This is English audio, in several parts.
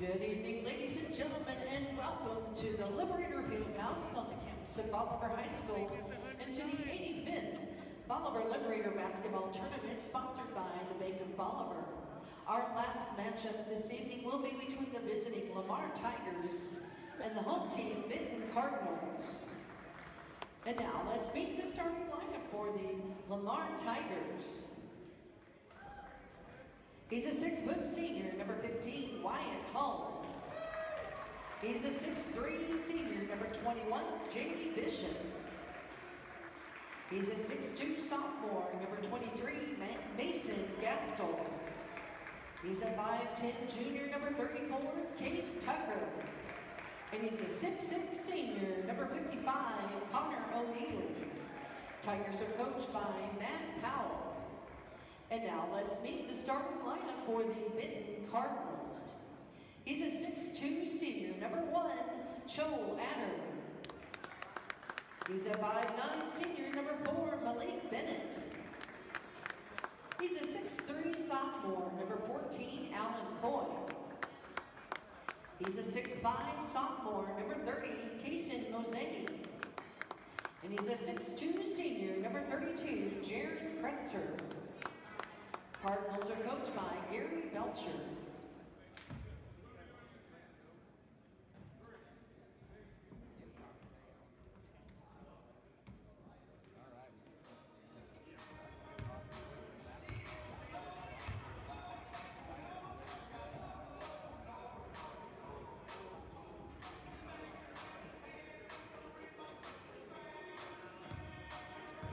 Good evening, ladies and gentlemen, and welcome to the Liberator Fieldhouse on the campus of Bolivar High School and to the 85th Bolivar Liberator Basketball Tournament sponsored by the Bank of Bolivar. Our last matchup this evening will be between the visiting Lamar Tigers and the home team Benton Cardinals. And now let's meet the starting lineup for the Lamar Tigers. He's a 6-foot senior, number 15, Wyatt Hull. He's a 6'3" senior, number 21, Jamie Bishop. He's a 6'2" sophomore, number 23, Mason Gastel. He's a 5'10" junior, number 34, Case Tucker. And he's a 6'6" senior, number 55, Connor O'Neill. Tigers are coached by Matt Powell. And now let's meet the starting lineup for the Benton Cardinals. He's a 6'2" senior, number 1, Joel Adder. He's a 5'9" senior, number 4, Malik Bennett. He's a 6'3" sophomore, number 14, Alan Coy. He's a 6'5" sophomore, number 30, Kason Mosaic. And he's a 6'2" senior, number 32, Jared Kretzer. Cardinals are coached by Gary Belcher.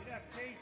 Get up, Kate.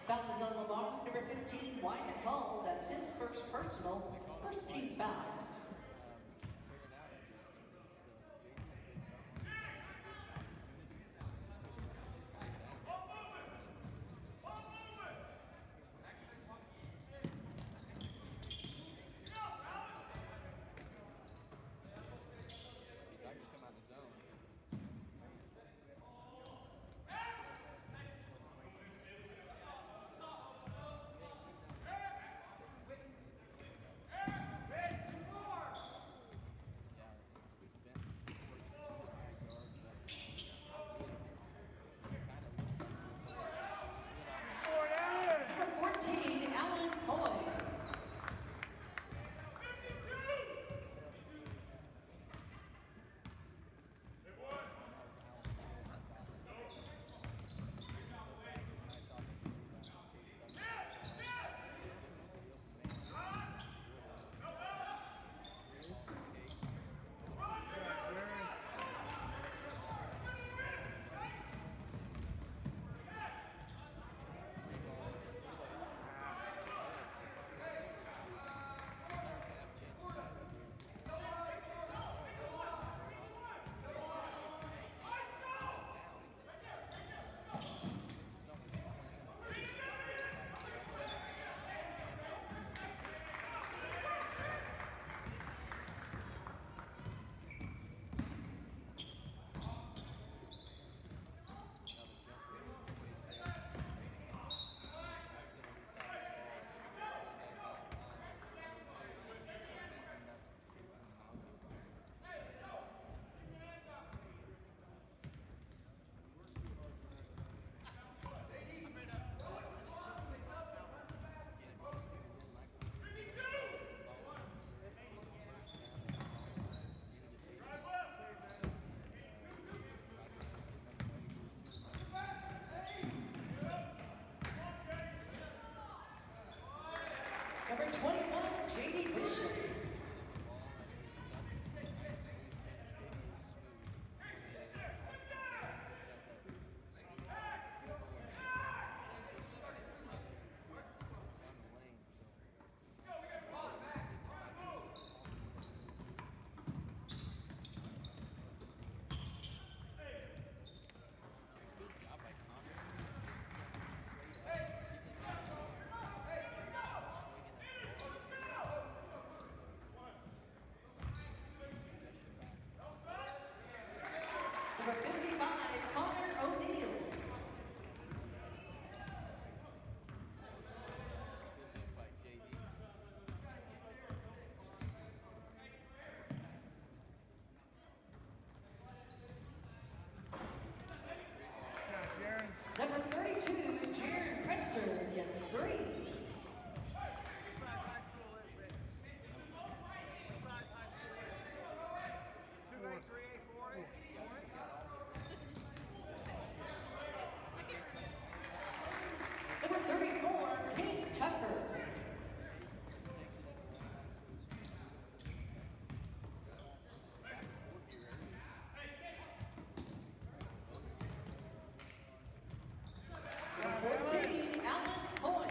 Foul is on Lamar, number 15, Wyatt Hull. That's his first personal, first team foul. Number 55, Connor O'Neill. Number 32, Jaron Kretzer gets 3. Number 34, Case Tucker. Number 14, Alan Hoy.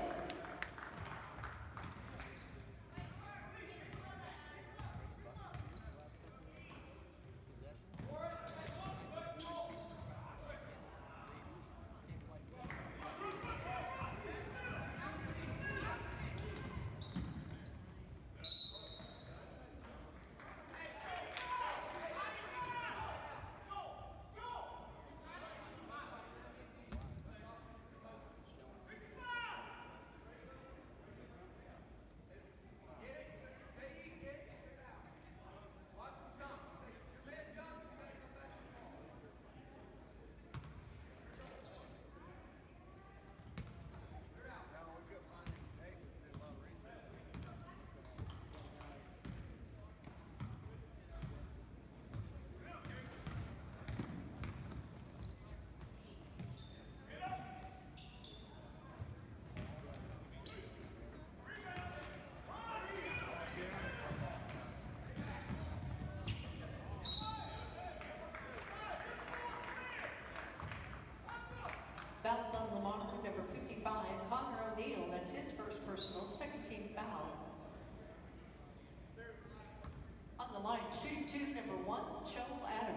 Fouls on Lamar, number 55, Connor O'Neill. That's his first personal, second team foul. On the line, shooting 2, number 1, Joel Adder.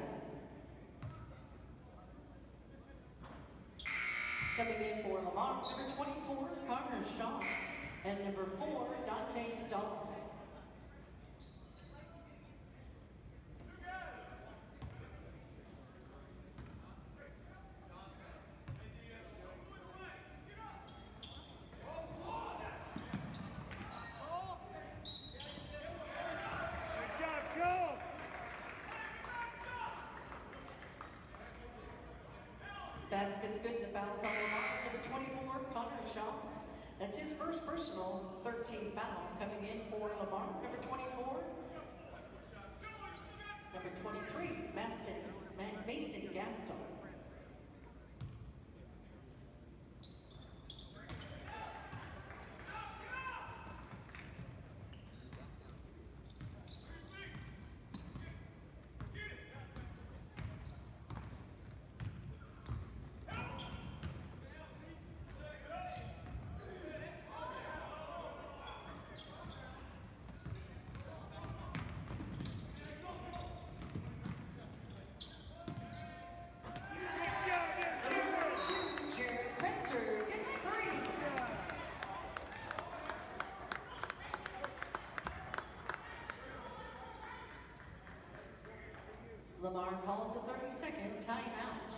Coming in for Lamar, number 24, Connor Shaw. And number 4, Dante Stahl. Basket's good. The foul's on Lamar, number 24, Connor Shaw. That's his first personal, 13th foul. Coming in for Lamar, number 24. Number 23, Mason Gaston. Lamar calls a 30-second timeout.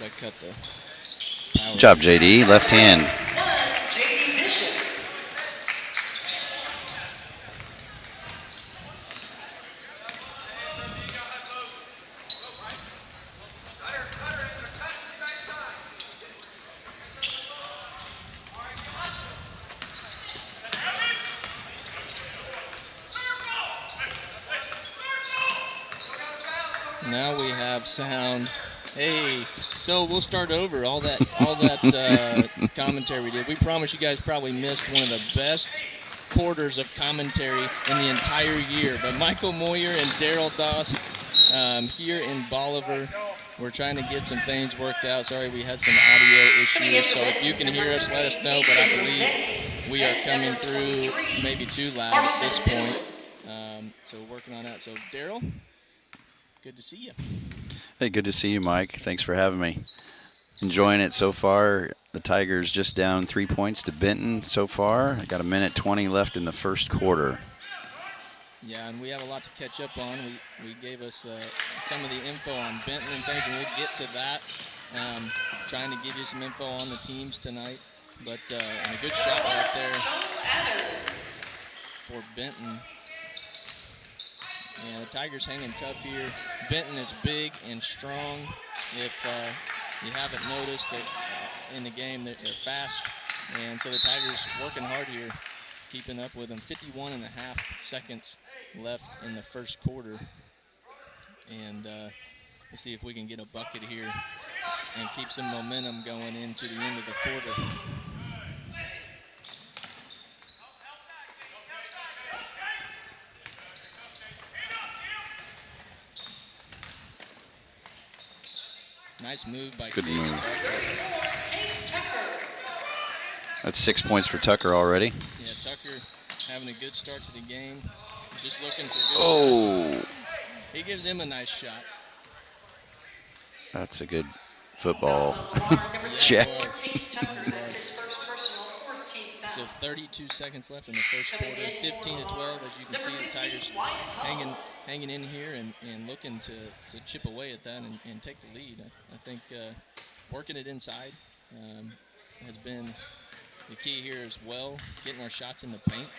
I cut the power. Good job, JD. Left hand. JD Bishop. Now we have sound. Hey, so we'll start over. All that commentary we did. We promise you guys probably missed one of the best quarters of commentary in the entire year. But Michael Moyer and Daryl Doss here in Bolivar. We're trying to get some things worked out. Sorry, we had some audio issues. So if you can hear us, let us know. But I believe we are coming through maybe too loud at this point. So we're working on that. So Daryl, good to see you. Hey, good to see you, Mike. Thanks for having me. Enjoying it so far. The Tigers just down 3 points to Benton so far. I got 1:20 left in the first quarter. Yeah, and we have a lot to catch up on. We gave us some of the info on Benton and things, and we'll get to that. Trying to give you some info on the teams tonight. But a good shot right there for Benton. Yeah, the Tigers hanging tough here. Benton is big and strong. If you haven't noticed, that in the game they're fast, and so the Tigers working hard here, keeping up with them. 51.5 seconds left in the first quarter, and we'll see if we can get a bucket here and keep some momentum going into the end of the quarter. Nice move by Good Case move. Tucker. That's 6 points for Tucker already. Yeah, Tucker having a good start to the game. Just looking for good shots. He gives him a nice shot. That's a good football. Check. So So 32 seconds left in the first quarter. 15-12, as you can see, the Tigers hanging in here and looking to chip away at that and take the lead. I think working it inside has been the key here as well, getting our shots in the paint.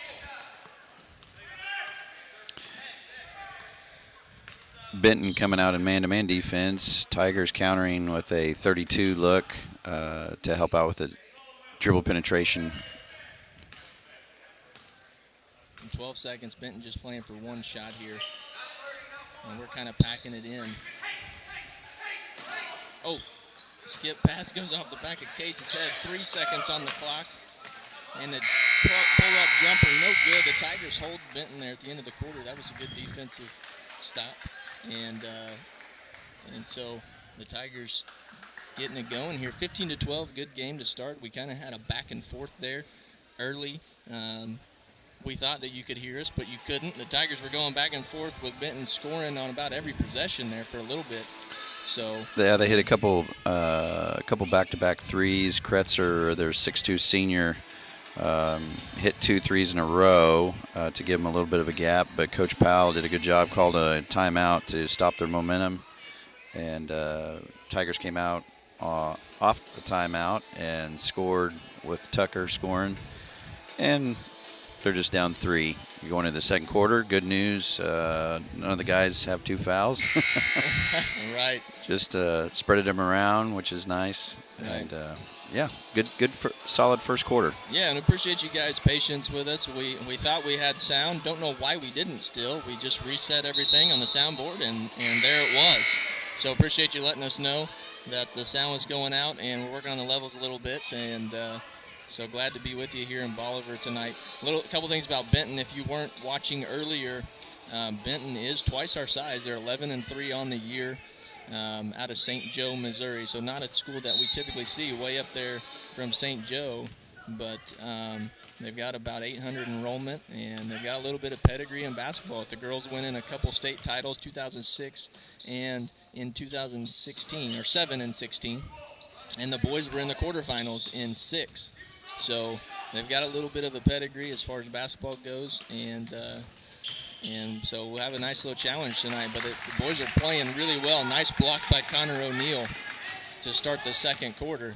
Benton coming out in man-to-man defense. Tigers countering with a 32 look to help out with the dribble penetration. In 12 seconds, Benton just playing for one shot here. And we're kind of packing it in. Oh, skip pass goes off the back of Case's head. 3 seconds on the clock. And the pull-up jumper, no good. The Tigers hold Benton there at the end of the quarter. That was a good defensive stop. And so the Tigers getting it going here. 15-12, good game to start. We kind of had a back and forth there early. We thought that you could hear us, but you couldn't. The Tigers were going back and forth with Benton scoring on about every possession there for a little bit. So yeah, they hit a couple back-to-back threes. Kretzer, their 6'2" senior, hit 2 threes in a row to give them a little bit of a gap, but Coach Powell did a good job, called a timeout to stop their momentum, and Tigers came out off the timeout and scored with Tucker scoring, and they're just down 3. You're going into the second quarter. Good news, none of the guys have 2 fouls. Right. Just spreaded them around, which is nice. Right. And yeah, good, solid first quarter. Yeah, and appreciate you guys' patience with us. We thought we had sound. Don't know why we didn't still. We just reset everything on the soundboard, and there it was. So appreciate you letting us know that the sound was going out, and we're working on the levels a little bit, and so glad to be with you here in Bolivar tonight. A couple things about Benton. If you weren't watching earlier, Benton is twice our size. They're 11-3 on the year. Out of St. Joe, Missouri. So not a school that we typically see way up there from St. Joe, but they've got about 800 enrollment, and they've got a little bit of pedigree in basketball. The girls winning a couple state titles, 2006 and in 2016, or 7 and 16, and the boys were in the quarterfinals in 6. So they've got a little bit of a pedigree as far as basketball goes, and so we'll have a nice little challenge tonight. But the boys are playing really well. Nice block by Connor O'Neill to start the second quarter.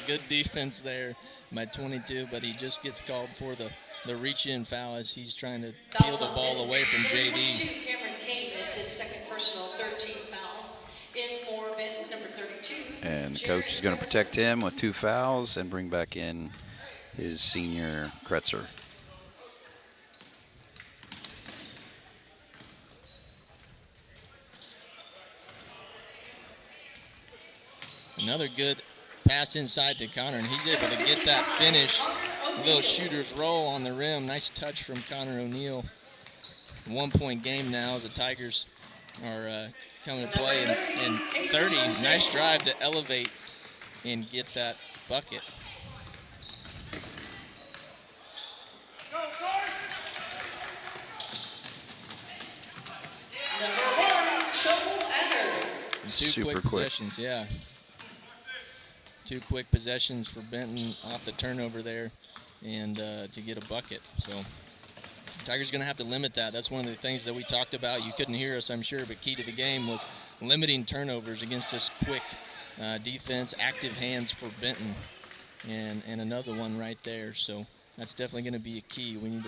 Good defense there by 22, but he just gets called for the reach-in foul as he's trying to peel the ball away from JD. 22, Cameron Kane, that's his second personal 13th foul. In for Benton, number 32. And the coach is going to protect him with 2 fouls and bring back in his senior Kretzer. Another good pass inside to Connor, and he's able to get that finish. A little shooter's roll on the rim. Nice touch from Connor O'Neill. 1-point game now as the Tigers are coming to play. And 30, nice drive to elevate and get that bucket. Two quick possessions, yeah. 2 quick possessions for Benton off the turnover there and to get a bucket. So Tigers going to have to limit that. That's one of the things that we talked about. You couldn't hear us, I'm sure, but key to the game was limiting turnovers against this quick defense, active hands for Benton. And another one right there. So that's definitely going to be a key. We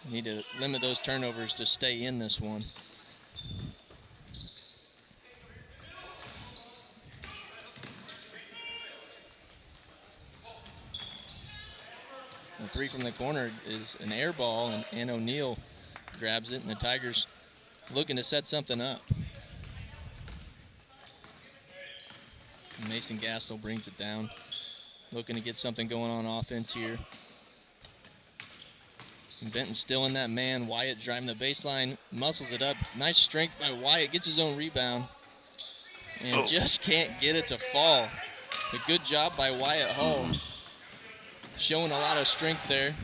need to limit those turnovers to stay in this one. The 3 from the corner is an air ball, and O'Neill grabs it, and the Tigers looking to set something up. And Mason Gastel brings it down, looking to get something going on offense here. And Benton still in that man. Wyatt driving the baseline, muscles it up. Nice strength by Wyatt, gets his own rebound, and just can't get it to fall. A good job by Wyatt Hall. Showing a lot of strength there.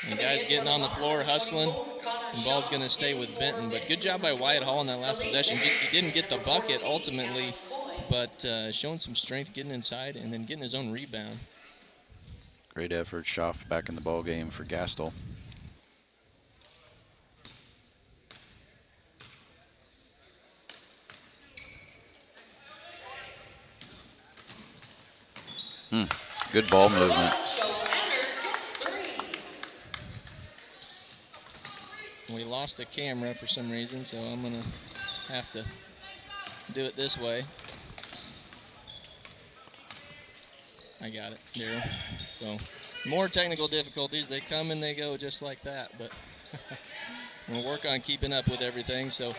And guys getting on the floor, hustling. And ball's going to stay with Benton. But good job by Wyatt Hall in that last possession. He didn't get the bucket ultimately, but showing some strength getting inside and then getting his own rebound. Great effort. Schaff back in the ball game for Gastel. Good ball movement. We lost a camera for some reason, so I'm going to have to do it this way. I got it, Daryl. So more technical difficulties. They come and they go just like that, but we'll work on keeping up with everything. So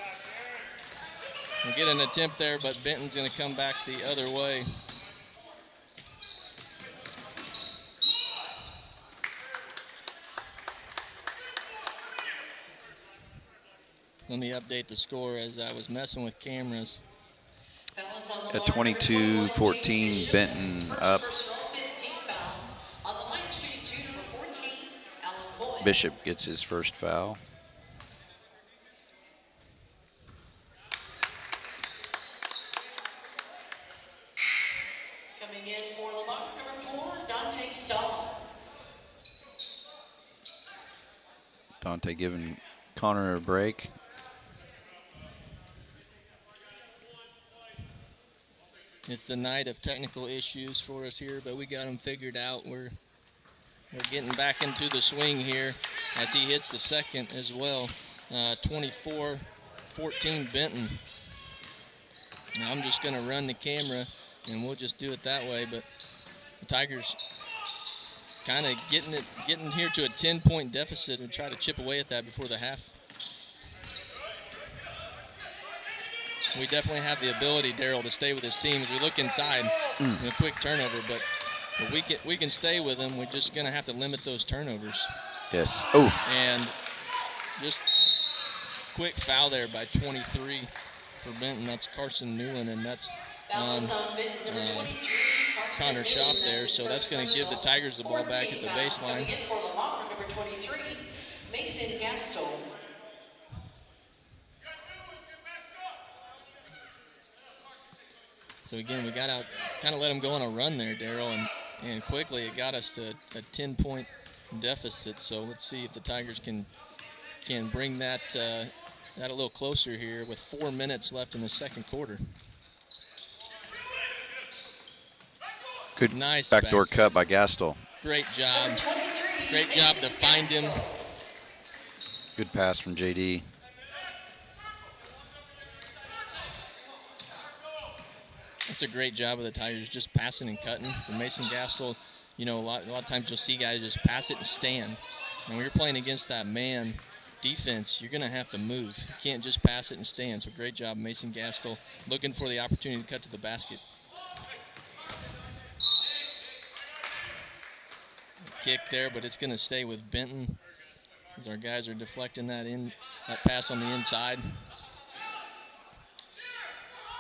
we'll get an attempt there, but Benton's going to come back the other way. Let me update the score as I was messing with cameras. At 22-14, Benton up. Bishop gets his first foul. Coming in for Lamar, number 4, Dante Stahl. Dante giving Connor a break. It's the night of technical issues for us here, but we got them figured out. We're getting back into the swing here as he hits the second as well. 24-14 Benton. Now I'm just going to run the camera, and we'll just do it that way. But the Tigers kind of getting here to a 10-point deficit and try to chip away at that before the half. We definitely have the ability, Daryl, to stay with his team as we look inside. A quick turnover, but we can stay with them. We're just going to have to limit those turnovers. Yes. Oh. And just quick foul there by 23 for Benton. That's Carson Newland, and that's on Connor Schaff there. So that's going to give the Tigers the ball back at the baseline. Coming in for Lamar, number 23, Mason Gastel. So again, we got out, kind of let him go on a run there, Daryl, and And quickly it got us to a 10-point deficit. So let's see if the Tigers can bring that a little closer here with 4 minutes left in the second quarter. Good nice backdoor cut by Gastel. Great job. Great job to find him. Good pass from JD. That's a great job of the Tigers, just passing and cutting. For Mason Gastel, you know, a lot of times you'll see guys just pass it and stand. And when you're playing against that man defense, you're going to have to move. You can't just pass it and stand. So great job, Mason Gastel, looking for the opportunity to cut to the basket. Kick there, but it's going to stay with Benton as our guys are deflecting that pass on the inside.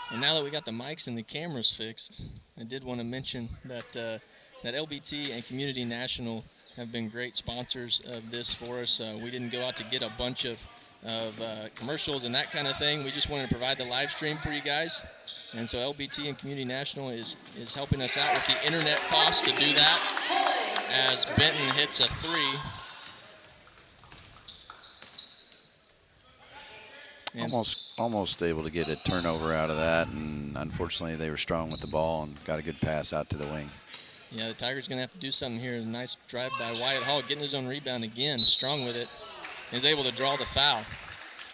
And now that we got the mics and the cameras fixed, I did want to mention that that LBT and Community National have been great sponsors of this for us. We didn't go out to get a bunch of commercials and that kind of thing. We just wanted to provide the live stream for you guys. And so LBT and Community National is helping us out with the internet costs to do that as Benton hits a three. Almost able to get a turnover out of that, and unfortunately they were strong with the ball and got a good pass out to the wing. Yeah, the Tigers going to have to do something here. A nice drive by Wyatt Hall, getting his own rebound again, strong with it, and is able to draw the foul.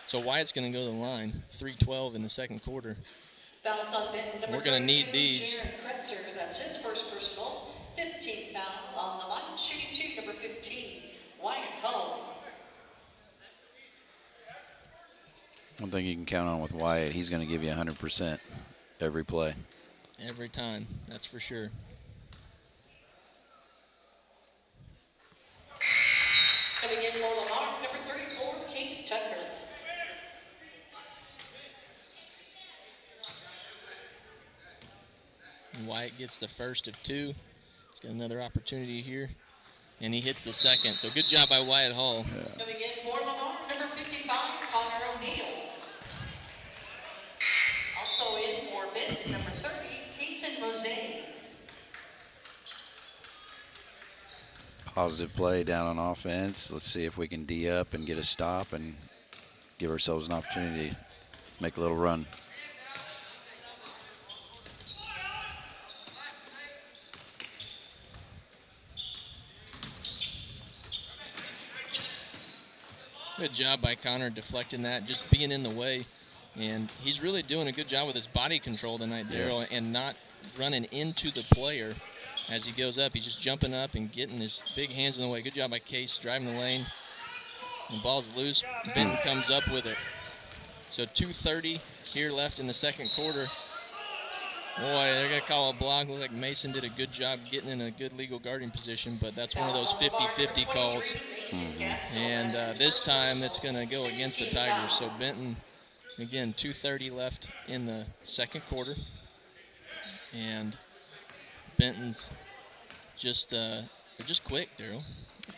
So Wyatt's going to go to the line, 3:12 in the second quarter. We're going to need these. Kretzer, that's his first personal, 15th foul on the line, shooting two, number 15, Wyatt Hall. One thing you can count on with Wyatt, he's going to give you 100% every play. Every time, that's for sure. Coming in for Lamar, number 34, Case Tucker. Wyatt gets the first of two. He's got another opportunity here, and he hits the second. So good job by Wyatt Hall. Yeah. Coming in for Lamar, number 55, Connor O'Neill. Also in for Benton, number 30, Kason Rose. Positive play down on offense. Let's see if we can D up and get a stop and give ourselves an opportunity to make a little run. Good job by Connor deflecting that, just being in the way. And he's really doing a good job with his body control tonight, Daryl, yes, and not running into the player as he goes up. He's just jumping up and getting his big hands in the way. Good job by Case, driving the lane. The ball's loose. Benton comes up with it. So 2:30 here left in the second quarter. Boy, they're going to call a block. Look like Mason did a good job getting in a good legal guarding position, but that's one of those 50-50 calls. And this time it's going to go against the Tigers. So Benton, again, 2:30 left in the second quarter. And Benton's just, they're just quick, Daryl.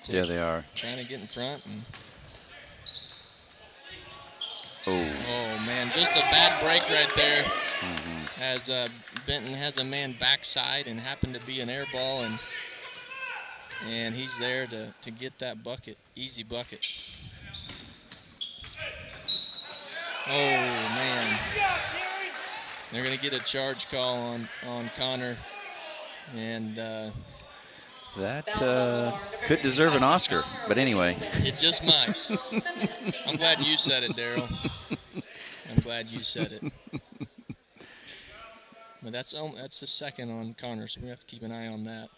Yeah, they are. Trying to get in front. And oh, man, just a bad break right there. As Benton has a man backside and happened to be an air ball, and he's there to get that bucket, easy bucket. Oh, man. They're going to get a charge call on Connor, and that could deserve an Oscar, but anyway. It just might. I'm glad you said it, Daryl. I'm glad you said it. But that's the second on Connor, so we have to keep an eye on that.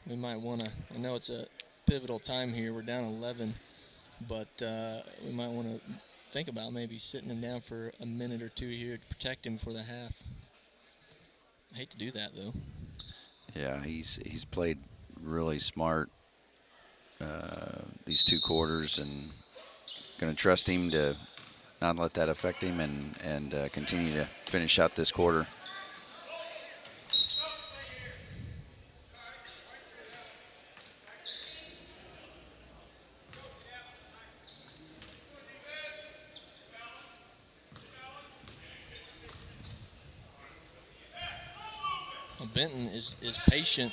We might want to, I know it's a pivotal time here. We're down 11, but we might want to think about maybe sitting him down for a minute or two here to protect him for the half. I hate to do that, though. Yeah, he's played really smart these two quarters, and going to trust him to not let that affect him and continue to finish out this quarter. Benton is patient.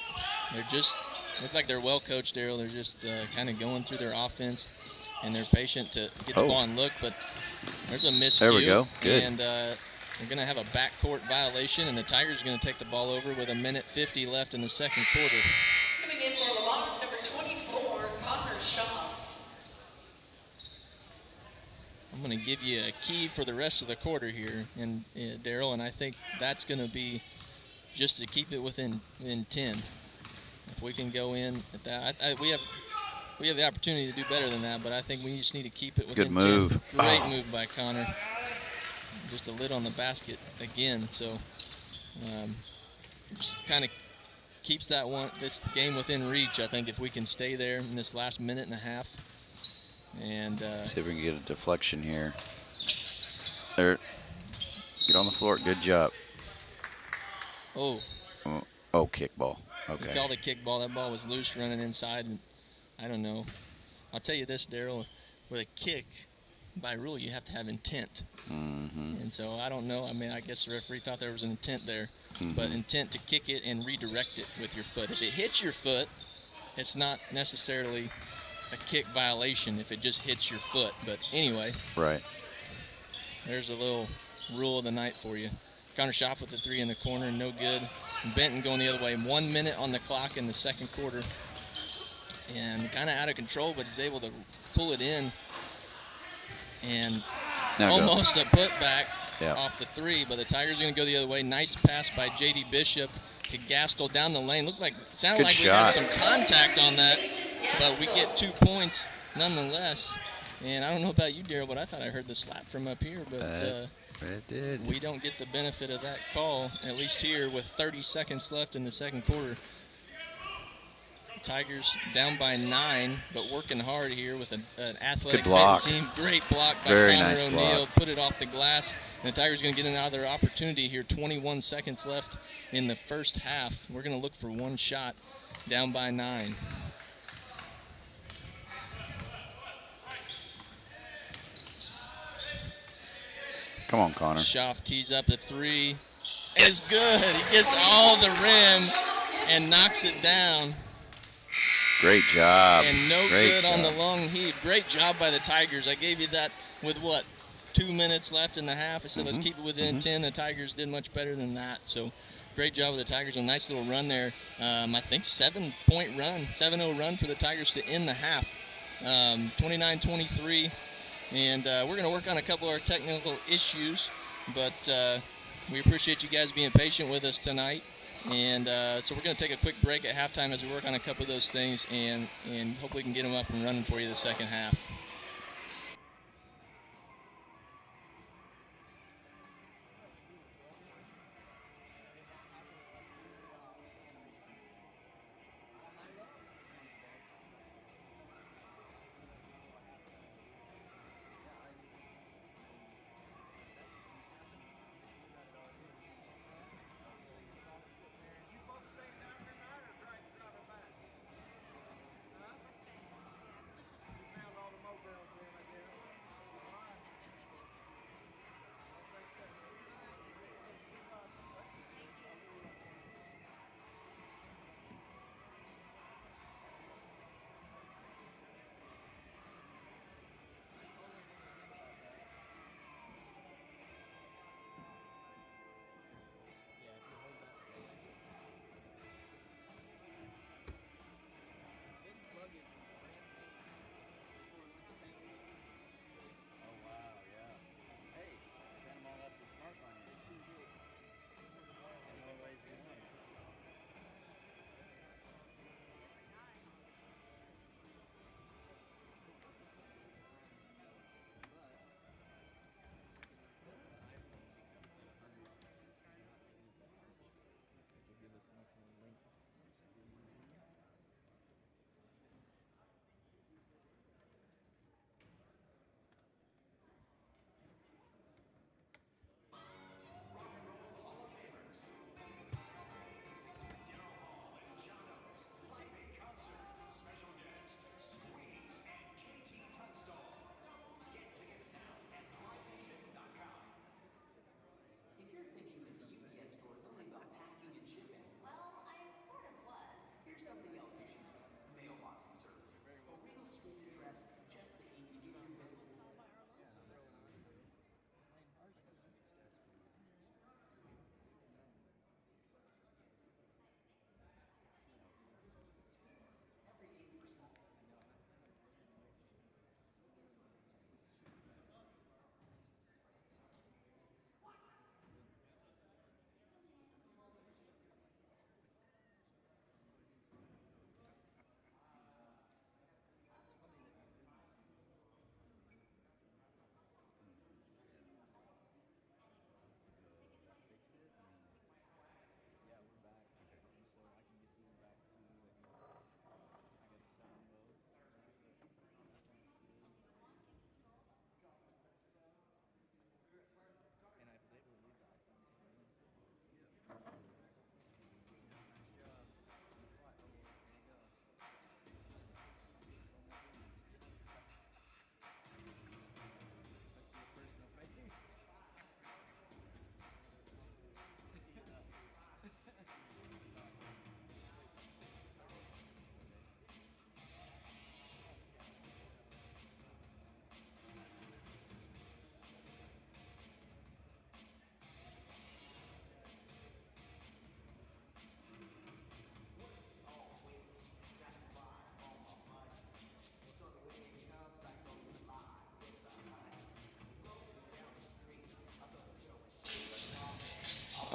They're just look like they're well coached, Daryl. They're just kind of going through their offense, and they're patient to get the ball and look. But there's a miscue. There we go. Good. And we're going to have a backcourt violation, and the Tigers are going to take the ball over with 1:50 left in the second quarter. Coming in for Lamar, number 24, Connor Shaw. I'm going to give you a key for the rest of the quarter here, and Daryl, and I think that's going to be just to keep it within 10. If we can go in at that, we have the opportunity to do better than that, but I think we just need to keep it within 10. Good move. Great move by Connor. Just a lid on the basket again, so just kind of keeps this game within reach. I think if we can stay there in this last minute and a half. And see if we can get a deflection here. There. Get on the floor. Good job. Oh, kickball. Okay. We called a kickball. That ball was loose running inside. And I don't know. I'll tell you this, Daryl. With a kick, by rule, you have to have intent. And so I don't know. I mean, I guess the referee thought there was an intent there. But intent to kick it and redirect it with your foot. If it hits your foot, it's not necessarily a kick violation if it just hits your foot. But anyway. Right. There's a little rule of the night for you. Connor Schaff with the 3 in the corner, no good. Benton going the other way. 1 minute on the clock in the second quarter. And kind of out of control, but he's able to pull it in. And almost a putback off the 3, but the Tigers are going to go the other way. Nice pass by J.D. Bishop to Gastel down the lane. Sounded like we had some contact on that, but we get 2 points nonetheless. And I don't know about you, Daryl, but I thought I heard the slap from up here, but it did. We don't get the benefit of that call, at least here with 30 seconds left in the second quarter. Tigers down by 9, but working hard here with an athletic team. Great block by Connor O'Neill. Put it off the glass. And the Tigers going to get another opportunity here. 21 seconds left in the first half. We're going to look for one shot down by 9. Come on, Connor. Schaff tees up the 3. It's good. He gets all the rim and knocks it down. Great job. And good on the long heave. Great job by the Tigers. I gave you that with 2 minutes left in the half. I said let's keep it within 10. The Tigers did much better than that. So great job with the Tigers. A nice little run there. I think 7-point run, 7-0 run for the Tigers to end the half. 29-23. And we're going to work on a couple of our technical issues, but we appreciate you guys being patient with us tonight. And so we're going to take a quick break at halftime as we work on a couple of those things, and hopefully we can get them up and running for you the second half.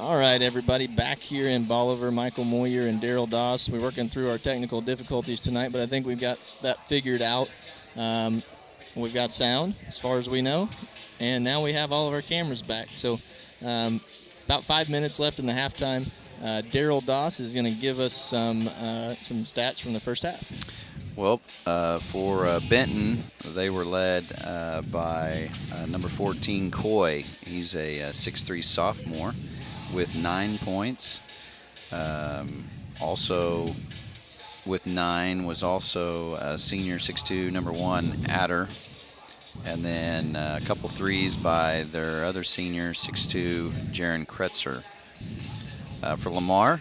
All right, everybody, back here in Bolivar, Michael Moyer and Daryl Doss. We're working through our technical difficulties tonight, but I think we've got that figured out. We've got sound, as far as we know, and now we have all of our cameras back. So about 5 minutes left in the halftime. Daryl Doss is going to give us some stats from the first half. Well, for Benton, they were led by number 14, Coy. He's a 6'3" sophomore with 9 points. Also with 9 was also senior 6'2", number 1, Adder. And then a couple threes by their other senior, 6'2", Jaron Kretzer. For Lamar,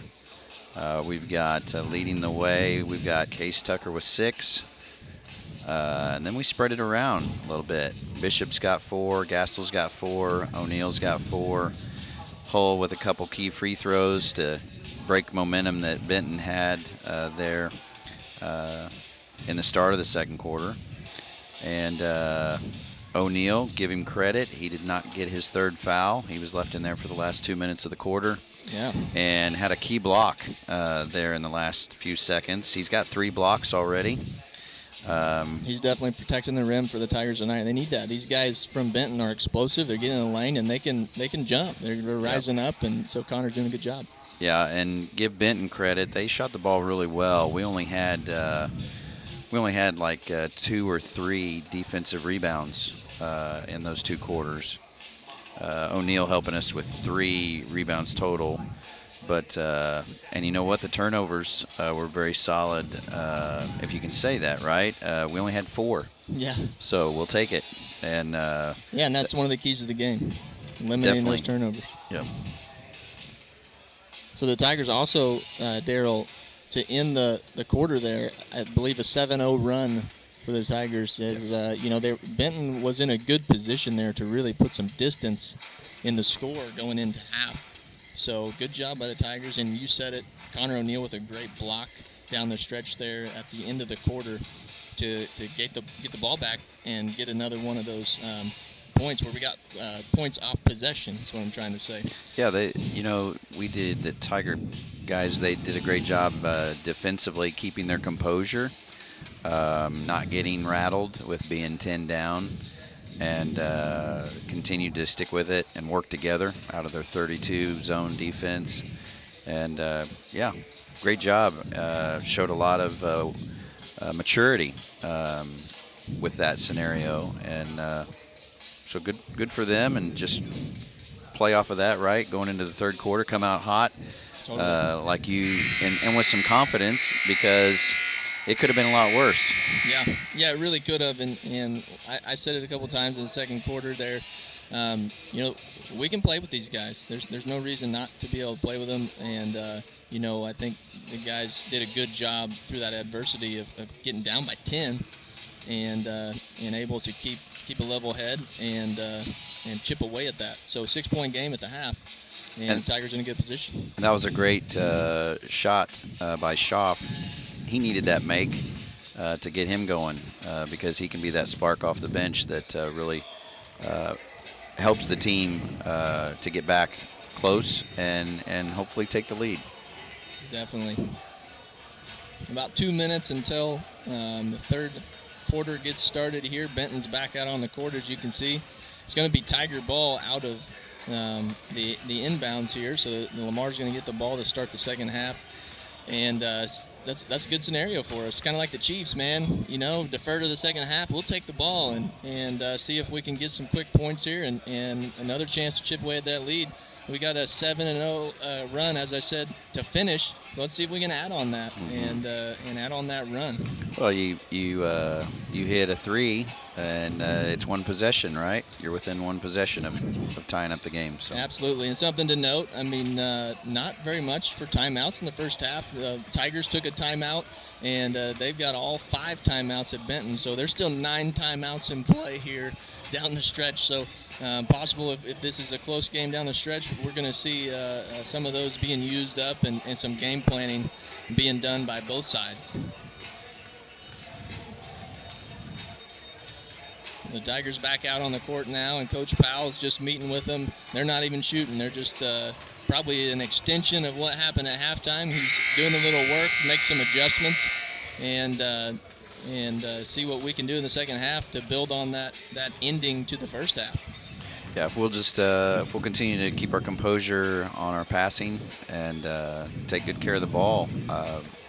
we've got leading the way, we've got Case Tucker with 6. And then we spread it around a little bit. Bishop's got 4, Gastel's got 4, O'Neill's got 4. Hull with a couple key free throws to break momentum that Benton had there in the start of the second quarter. And O'Neill, give him credit. He did not get his 3rd foul. He was left in there for the last 2 minutes of the quarter. Yeah. And had a key block there in the last few seconds. He's got 3 blocks already. He's definitely protecting the rim for the Tigers tonight. They need that. These guys from Benton are explosive. They're getting in the lane, and they can jump. They're rising up, and so Connor's doing a good job. Yeah, and give Benton credit. They shot the ball really well. We only had like 2 or 3 defensive rebounds in those 2 quarters. O'Neill helping us with 3 rebounds total. But, and you know what, the turnovers were very solid, if you can say that, right? We only had 4. Yeah. So we'll take it. And yeah, and that's one of the keys of the game, eliminating those turnovers. Yep. So the Tigers also, Daryl, to end the quarter there, I believe a 7-0 run for the Tigers. Is, Benton was in a good position there to really put some distance in the score going into half. So good job by the Tigers, and you said it, Connor O'Neill with a great block down the stretch there at the end of the quarter to get the ball back and get another one of those points where we got points off possession. That's what I'm trying to say. Yeah, the Tiger guys, they did a great job defensively keeping their composure, not getting rattled with being 10 down. And continued to stick with it and work together out of their 32 zone defense. And, yeah, great job. Showed a lot of maturity with that scenario. And so good for them, and just play off of that, right? Going into the third quarter, come out hot, like you, and with some confidence, because it could have been a lot worse. Yeah, it really could have, and I said it a couple times in the second quarter there. We can play with these guys. There's no reason not to be able to play with them, and I think the guys did a good job through that adversity of getting down by 10 and able to keep a level head and chip away at that. So 6-point game at the half, and Tigers in a good position. And that was a great shot by Schaaf. He needed that make to get him going because he can be that spark off the bench that really helps the team to get back close and hopefully take the lead. Definitely. About 2 minutes until the third quarter gets started here. Benton's back out on the court, as you can see. It's going to be Tiger ball out of the inbounds here, so Lamar's going to get the ball to start the second half. And that's a good scenario for us. Kind of like the Chiefs, man. Defer to the second half. We'll take the ball and see if we can get some quick points here and another chance to chip away at that lead. We got a 7-0 run, as I said, to finish. So let's see if we can add on that and add on that run. Well, you hit a 3, and it's one possession, right? You're within one possession of tying up the game. So absolutely, and something to note. I mean, not very much for timeouts in the first half. Tigers took a timeout, and they've got all 5 timeouts at Benton. So there's still 9 timeouts in play here down the stretch. So possible if this is a close game down the stretch, we're going to see some of those being used up and some game planning being done by both sides. The Tigers back out on the court now, and Coach Powell's just meeting with them. They're not even shooting. They're just probably an extension of what happened at halftime. He's doing a little work, make some adjustments, and see what we can do in the second half to build on that ending to the first half. Yeah, if we'll continue to keep our composure on our passing and take good care of the ball,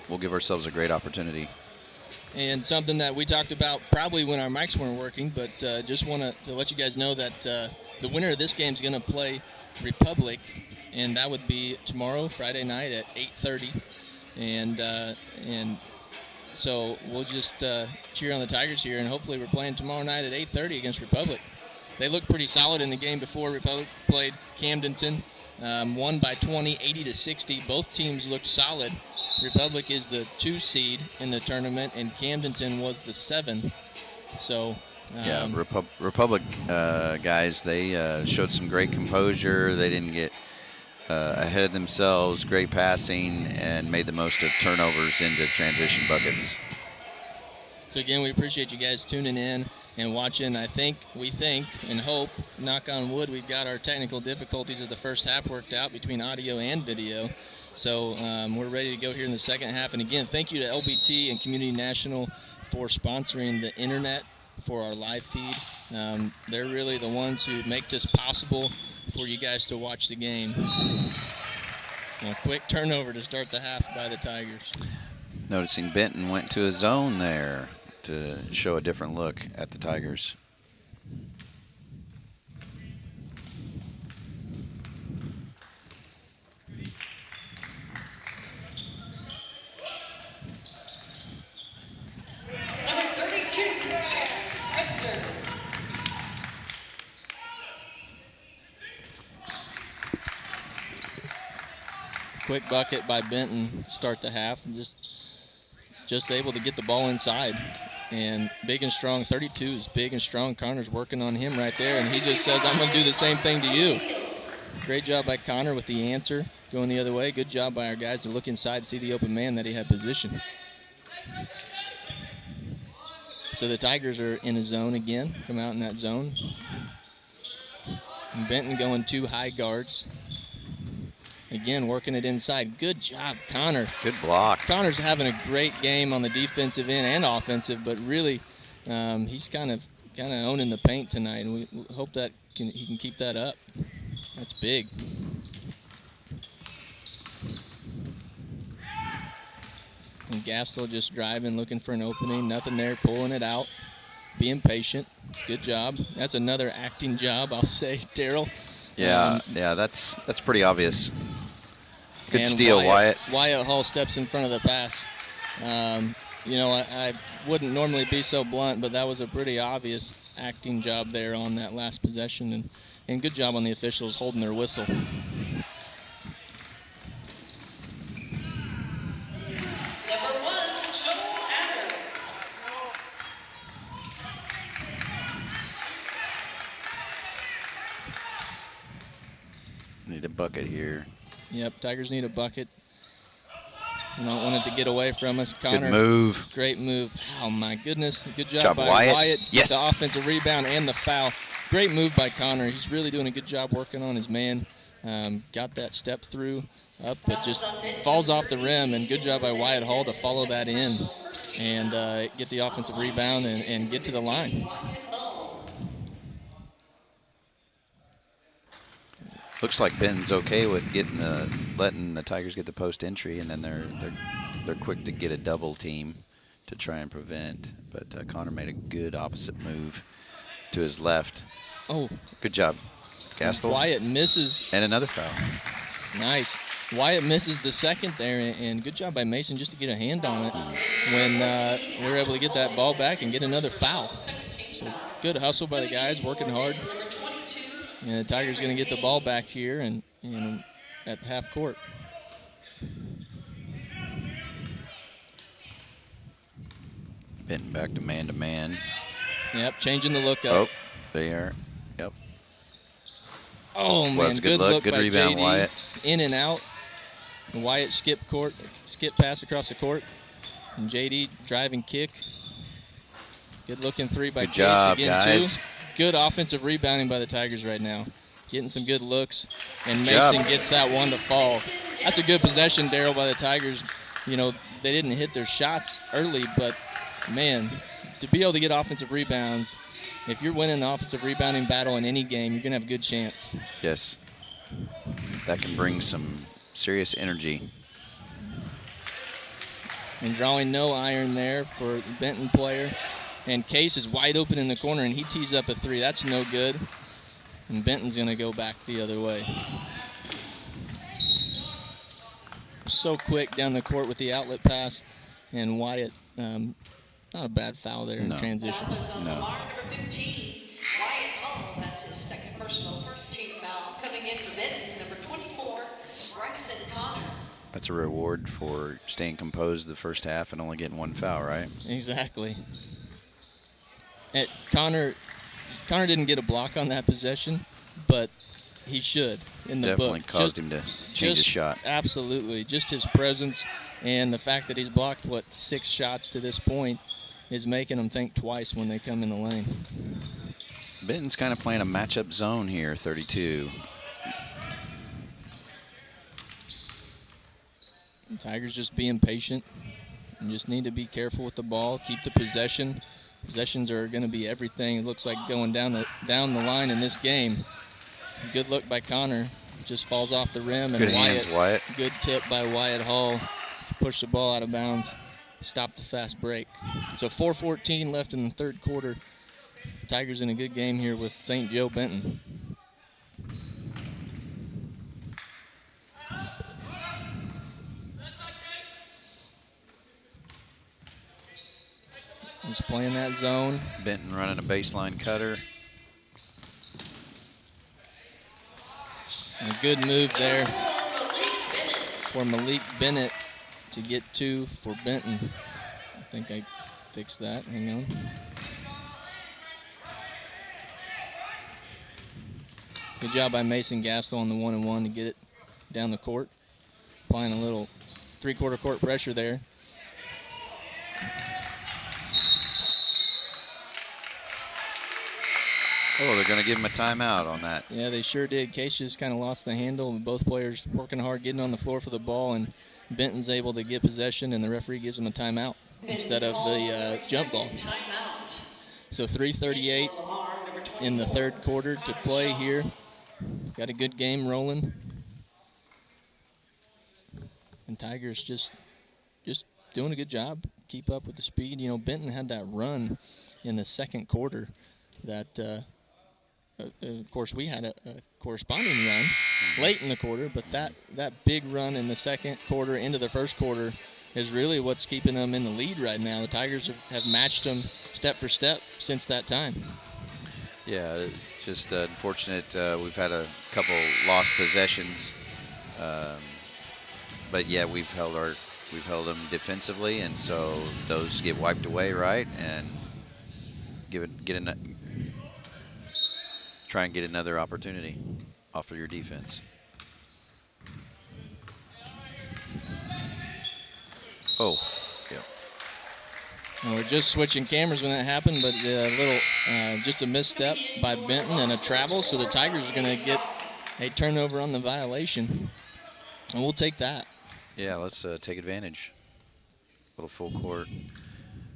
we'll give ourselves a great opportunity. And something that we talked about probably when our mics weren't working, but just want to let you guys know that the winner of this game is going to play Republic, and that would be tomorrow, Friday night at 8:30. And so we'll just cheer on the Tigers here, and hopefully we're playing tomorrow night at 8:30 against Republic. They looked pretty solid in the game before. Republic played Camdenton, won by 20, 80-60. Both teams looked solid. Republic is the 2 seed in the tournament, and Camdenton was the 7. So yeah, Republic guys, they showed some great composure. They didn't get ahead of themselves. Great passing, and made the most of turnovers into transition buckets. So again, we appreciate you guys tuning in and watching. We think and hope, knock on wood, we've got our technical difficulties of the first half worked out between audio and video. So we're ready to go here in the second half. And again, thank you to LBT and Community National for sponsoring the internet for our live feed. They're really the ones who make this possible for you guys to watch the game. A quick turnover to start the half by the Tigers. Noticing Benton went to a zone there to show a different look at the Tigers. Quick bucket by Benton to start the half, and just able to get the ball inside. And big and strong, 32 is big and strong. Connor's working on him right there, and he just says, I'm going to do the same thing to you. Great job by Connor with the answer, going the other way. Good job by our guys to look inside, see the open man that he had positioned. So the Tigers are in a zone again, come out in that zone. And Benton going 2 high guards. Again, working it inside. Good job, Connor. Good block. Connor's having a great game on the defensive end and offensive, but really he's kind of owning the paint tonight, and we hope that he can keep that up. That's big. And Gastel just driving, looking for an opening. Nothing there, pulling it out, being patient. Good job. That's another acting job, I'll say, Daryl. Yeah, that's pretty obvious. Good steal, Wyatt. Wyatt Hall steps in front of the pass. I wouldn't normally be so blunt, but that was a pretty obvious acting job there on that last possession, and good job on the officials holding their whistle. Need a bucket here. Yep, Tigers need a bucket. We don't want it to get away from us. Connor, good move. Great move. Oh, my goodness. Good job by Wyatt to yes. get the offensive rebound and the foul. Great move by Connor. He's really doing a good job working on his man. Got that step through up, but just falls off the rim, and good job by Wyatt Hall to follow that in and get the offensive rebound and get to the line. Looks like Benton's okay with letting the Tigers get the post entry, and then they're quick to get a double team to try and prevent. But Connor made a good opposite move to his left. Oh, good job, Gastel. Wyatt misses, and another foul. Nice. Wyatt misses the second there, and good job by Mason just to get a hand on it when we were able to get that ball back and get another foul. So good hustle by the guys, working hard. And the Tigers going to get the ball back here and at half court. Benton back to man. Yep, changing the look up. Oh, they are. Yep. Oh, man, good look good by rebound, JD. Wyatt. In and out. And Wyatt skip pass across the court. And JD driving kick. Good looking three by good Case job, again, guys. too. Good offensive rebounding by the Tigers right now. getting some good looks, and Mason gets that one to fall. That's a good possession, Daryl, by the Tigers. You know, they didn't hit their shots early, but, man, to be able to get offensive rebounds, if you're winning the offensive rebounding battle in any game, you're going to have a good chance. Yes. That can bring some serious energy. And drawing no iron there for the Benton player. And Case is wide open in the corner, and he tees up a three. That's no good. And Benton's going to go back the other way. So quick down the court with the outlet pass. And Wyatt, not a bad foul there in transition. That was on Lamar, number 15, Wyatt Hull. That's his second personal first team foul. Coming in for Benton, number 24, Bryson Connor. That's a reward for staying composed the first half and only getting one foul, right? Exactly. Connor didn't get a block on that possession, but he should in the Definitely book. caused him to change his shot. Absolutely. Just his presence and the fact that he's blocked, 6 shots to this point is making them think twice when they come in the lane. Benton's kind of playing a matchup zone here, 32. Tigers just being patient. You just need to be careful with the ball, keep the possession. Possessions are going to be everything. It looks like going down the line in this game. Good look by Connor. Just falls off the rim. And Good hands, Wyatt. Good tip by Wyatt Hall to push the ball out of bounds, stop the fast break. So 4:14 left in the third quarter. Tigers in a good game here with St. Joe Benton. He's playing that zone. Benton running a baseline cutter. And a good move there for Malik Bennett to get 2 for Benton. I think I fixed that. Hang on. Good job by Mason Gastel on the 1-and-1 to get it down the court. Applying a little 3/4 court pressure there. Oh, they're going to give him a timeout on that. Yeah, they sure did. Case just kind of lost the handle. Both players working hard, getting on the floor for the ball, and Benton's able to get possession, and the referee gives him a timeout instead of the jump ball. So 3:38 in the third quarter to play here. Got a good game rolling. And Tigers just doing a good job. Keep up with the speed. You know, Benton had that run in the second quarter that of course, we had a corresponding run late in the quarter, but that big run in the second quarter into the first quarter is really what's keeping them in the lead right now. The Tigers have matched them step for step since that time. Yeah, just unfortunate. We've had a couple lost possessions, but yeah, we've held them defensively, and so those get wiped away, right? And try and get another opportunity off of your defense. Oh, yeah. Well, we're just switching cameras when that happened, but just a misstep by Benton and a travel, so the Tigers are going to get a turnover on the violation, and we'll take that. Yeah, let's take advantage. Little full court,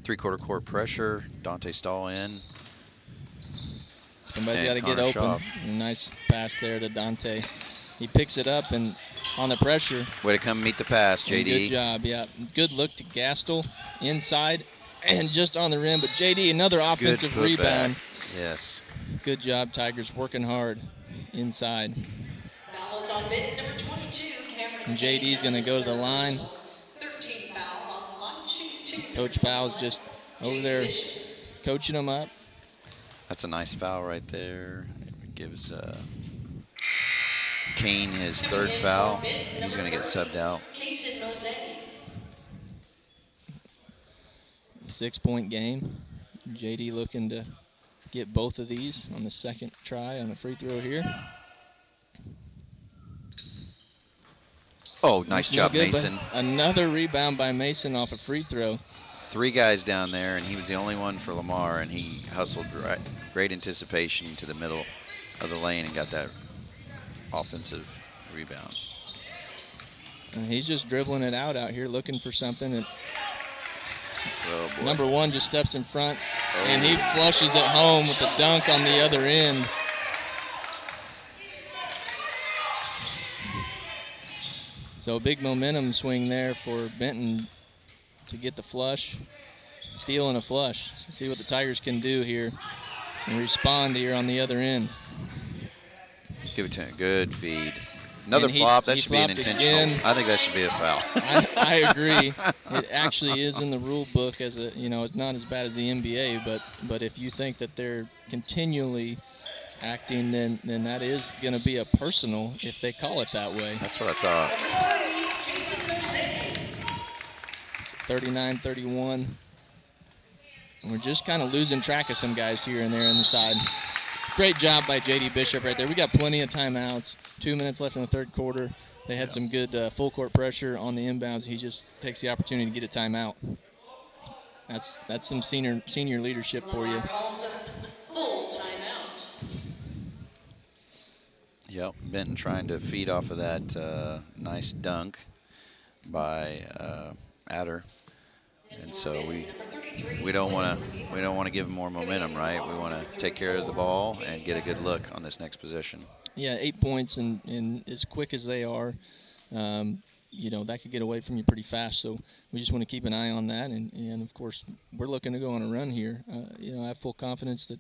3/4 court pressure. Dante Stahl in. Somebody's got to get open. A nice pass there to Dante. He picks it up and on the pressure. Way to come meet the pass, JD. Good job, yeah. Good look to Gastel inside and just on the rim. But JD, another offensive rebound. Yes. Good job, Tigers, working hard inside. Foul is on Benton, number 22, Cameron. And JD's going to go to the line. 13 foul on line shoot 2. Coach Powell's just over there coaching him up. That's a nice foul right there. It gives Kane his third foul. He's going to get subbed out. 6-point game. JD looking to get both of these on the second try on a free throw here. Oh, nice job, Mason. Another rebound by Mason off a free throw. 3 guys down there, and he was the only one for Lamar, and he hustled great anticipation to the middle of the lane and got that offensive rebound. And he's just dribbling it out here, looking for something. And Oh, boy. number 1 just steps in front, and he flushes it home with the dunk on the other end. So a big momentum swing there for Benton to get the flush, steal and a flush. See what the Tigers can do here and respond here on the other end. Give it to him. Good feed. Another And flop. That he should be an flopped intentional. again. I think that should be a foul. I agree. It actually is in the rule book as a, it's not as bad as the NBA, but if you think that they're continually acting, then that is going to be a personal if they call it that way. That's what I thought. 39-31. We're just kind of losing track of some guys here and there on the side. Great job by J.D. Bishop right there. We got plenty of timeouts. 2 minutes left in the third quarter. They had some good full court pressure on the inbounds. He just takes the opportunity to get a timeout. That's some senior leadership for you. Full timeout. Yep, Benton trying to feed off of that nice dunk by Adder. And so we don't want to give them more momentum, right? We want to take care of the ball and get a good look on this next possession. Yeah, 8 points and as quick as they are, that could get away from you pretty fast. So we just want to keep an eye on that. And of course, we're looking to go on a run here. I have full confidence that,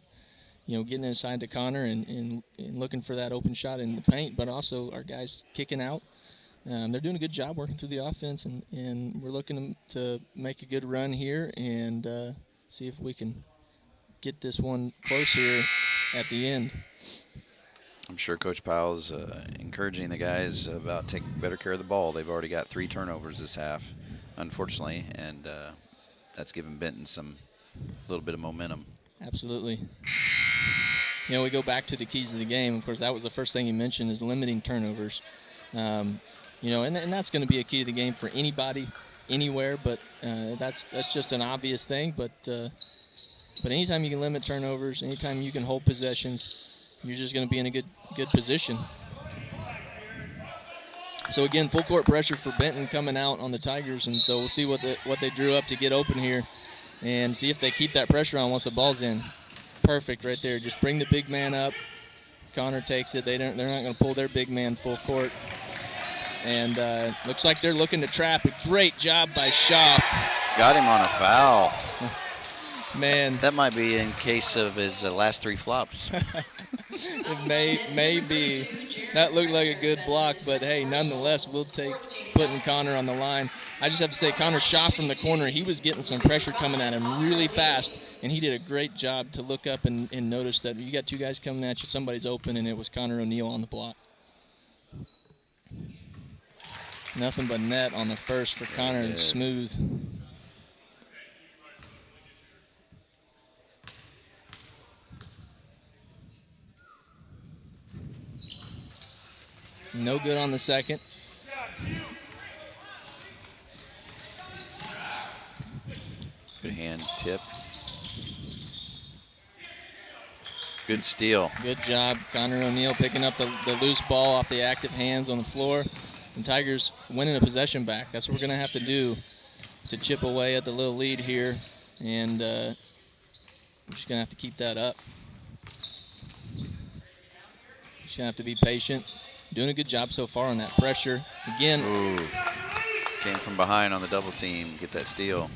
getting inside to Connor and looking for that open shot in the paint, but also our guys kicking out. They're doing a good job working through the offense, and we're looking to make a good run here and see if we can get this one close here at the end. I'm sure Coach Powell's encouraging the guys about taking better care of the ball. They've already got 3 turnovers this half, unfortunately, and that's given Benton a little bit of momentum. Absolutely. We go back to the keys of the game. Of course, that was the first thing you mentioned is limiting turnovers. And that's going to be a key to the game for anybody, anywhere. But that's just an obvious thing. But anytime you can limit turnovers, anytime you can hold possessions, you're just going to be in a good position. So again, full court pressure for Benton coming out on the Tigers, and so we'll see what they drew up to get open here, and see if they keep that pressure on once the ball's in. Perfect right there. Just bring the big man up. Connor takes it. They're not going to pull their big man full court. And looks like they're looking to trap. A great job by Schaaf. Got him on a foul. Man. That might be in case of his last 3 flops. It may be. That looked like a good block, but hey, nonetheless, we'll take putting Connor on the line. I just have to say, Connor Schaaf from the corner, he was getting some pressure coming at him really fast, and he did a great job to look up and notice that you got 2 guys coming at you, somebody's open, and it was Connor O'Neill on the block. Nothing but net on the first for Connor, and smooth. No good on the second. Good hand tip. Good steal. Good job. Connor O'Neill picking up the loose ball off the active hands on the floor. And Tigers winning a possession back. That's what we're going to have to do to chip away at the little lead here. And we're just going to have to keep that up. Just going to have to be patient. Doing a good job so far on that pressure. Again. Ooh. Came from behind on the double team. Get that steal.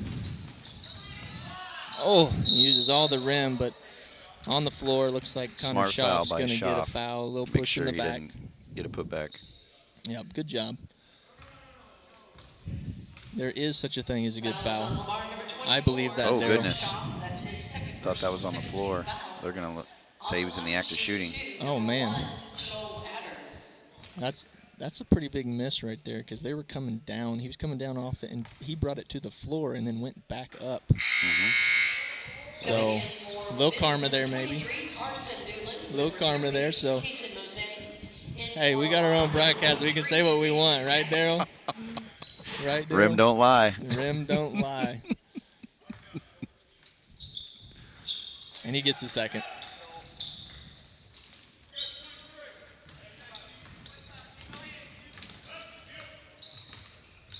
Oh, he uses all the rim, but on the floor, looks like Connor Schaaf's going to get a foul. A little push in the back. Get a putback. Yep, good job. There is such a thing as a good foul. I believe that. Oh, Daryl. Goodness. Thought that was on the floor. They're going to say he was in the act of shooting. Oh, man. That's a pretty big miss right there because they were coming down. He was coming down off it, and he brought it to the floor and then went back up. Mm-hmm. So, a little karma there maybe. A little karma there. So, hey, we got our own broadcast. We can say what we want, right, Daryl? Right, Daryl? Rim don't lie. Rim don't lie. And he gets the second.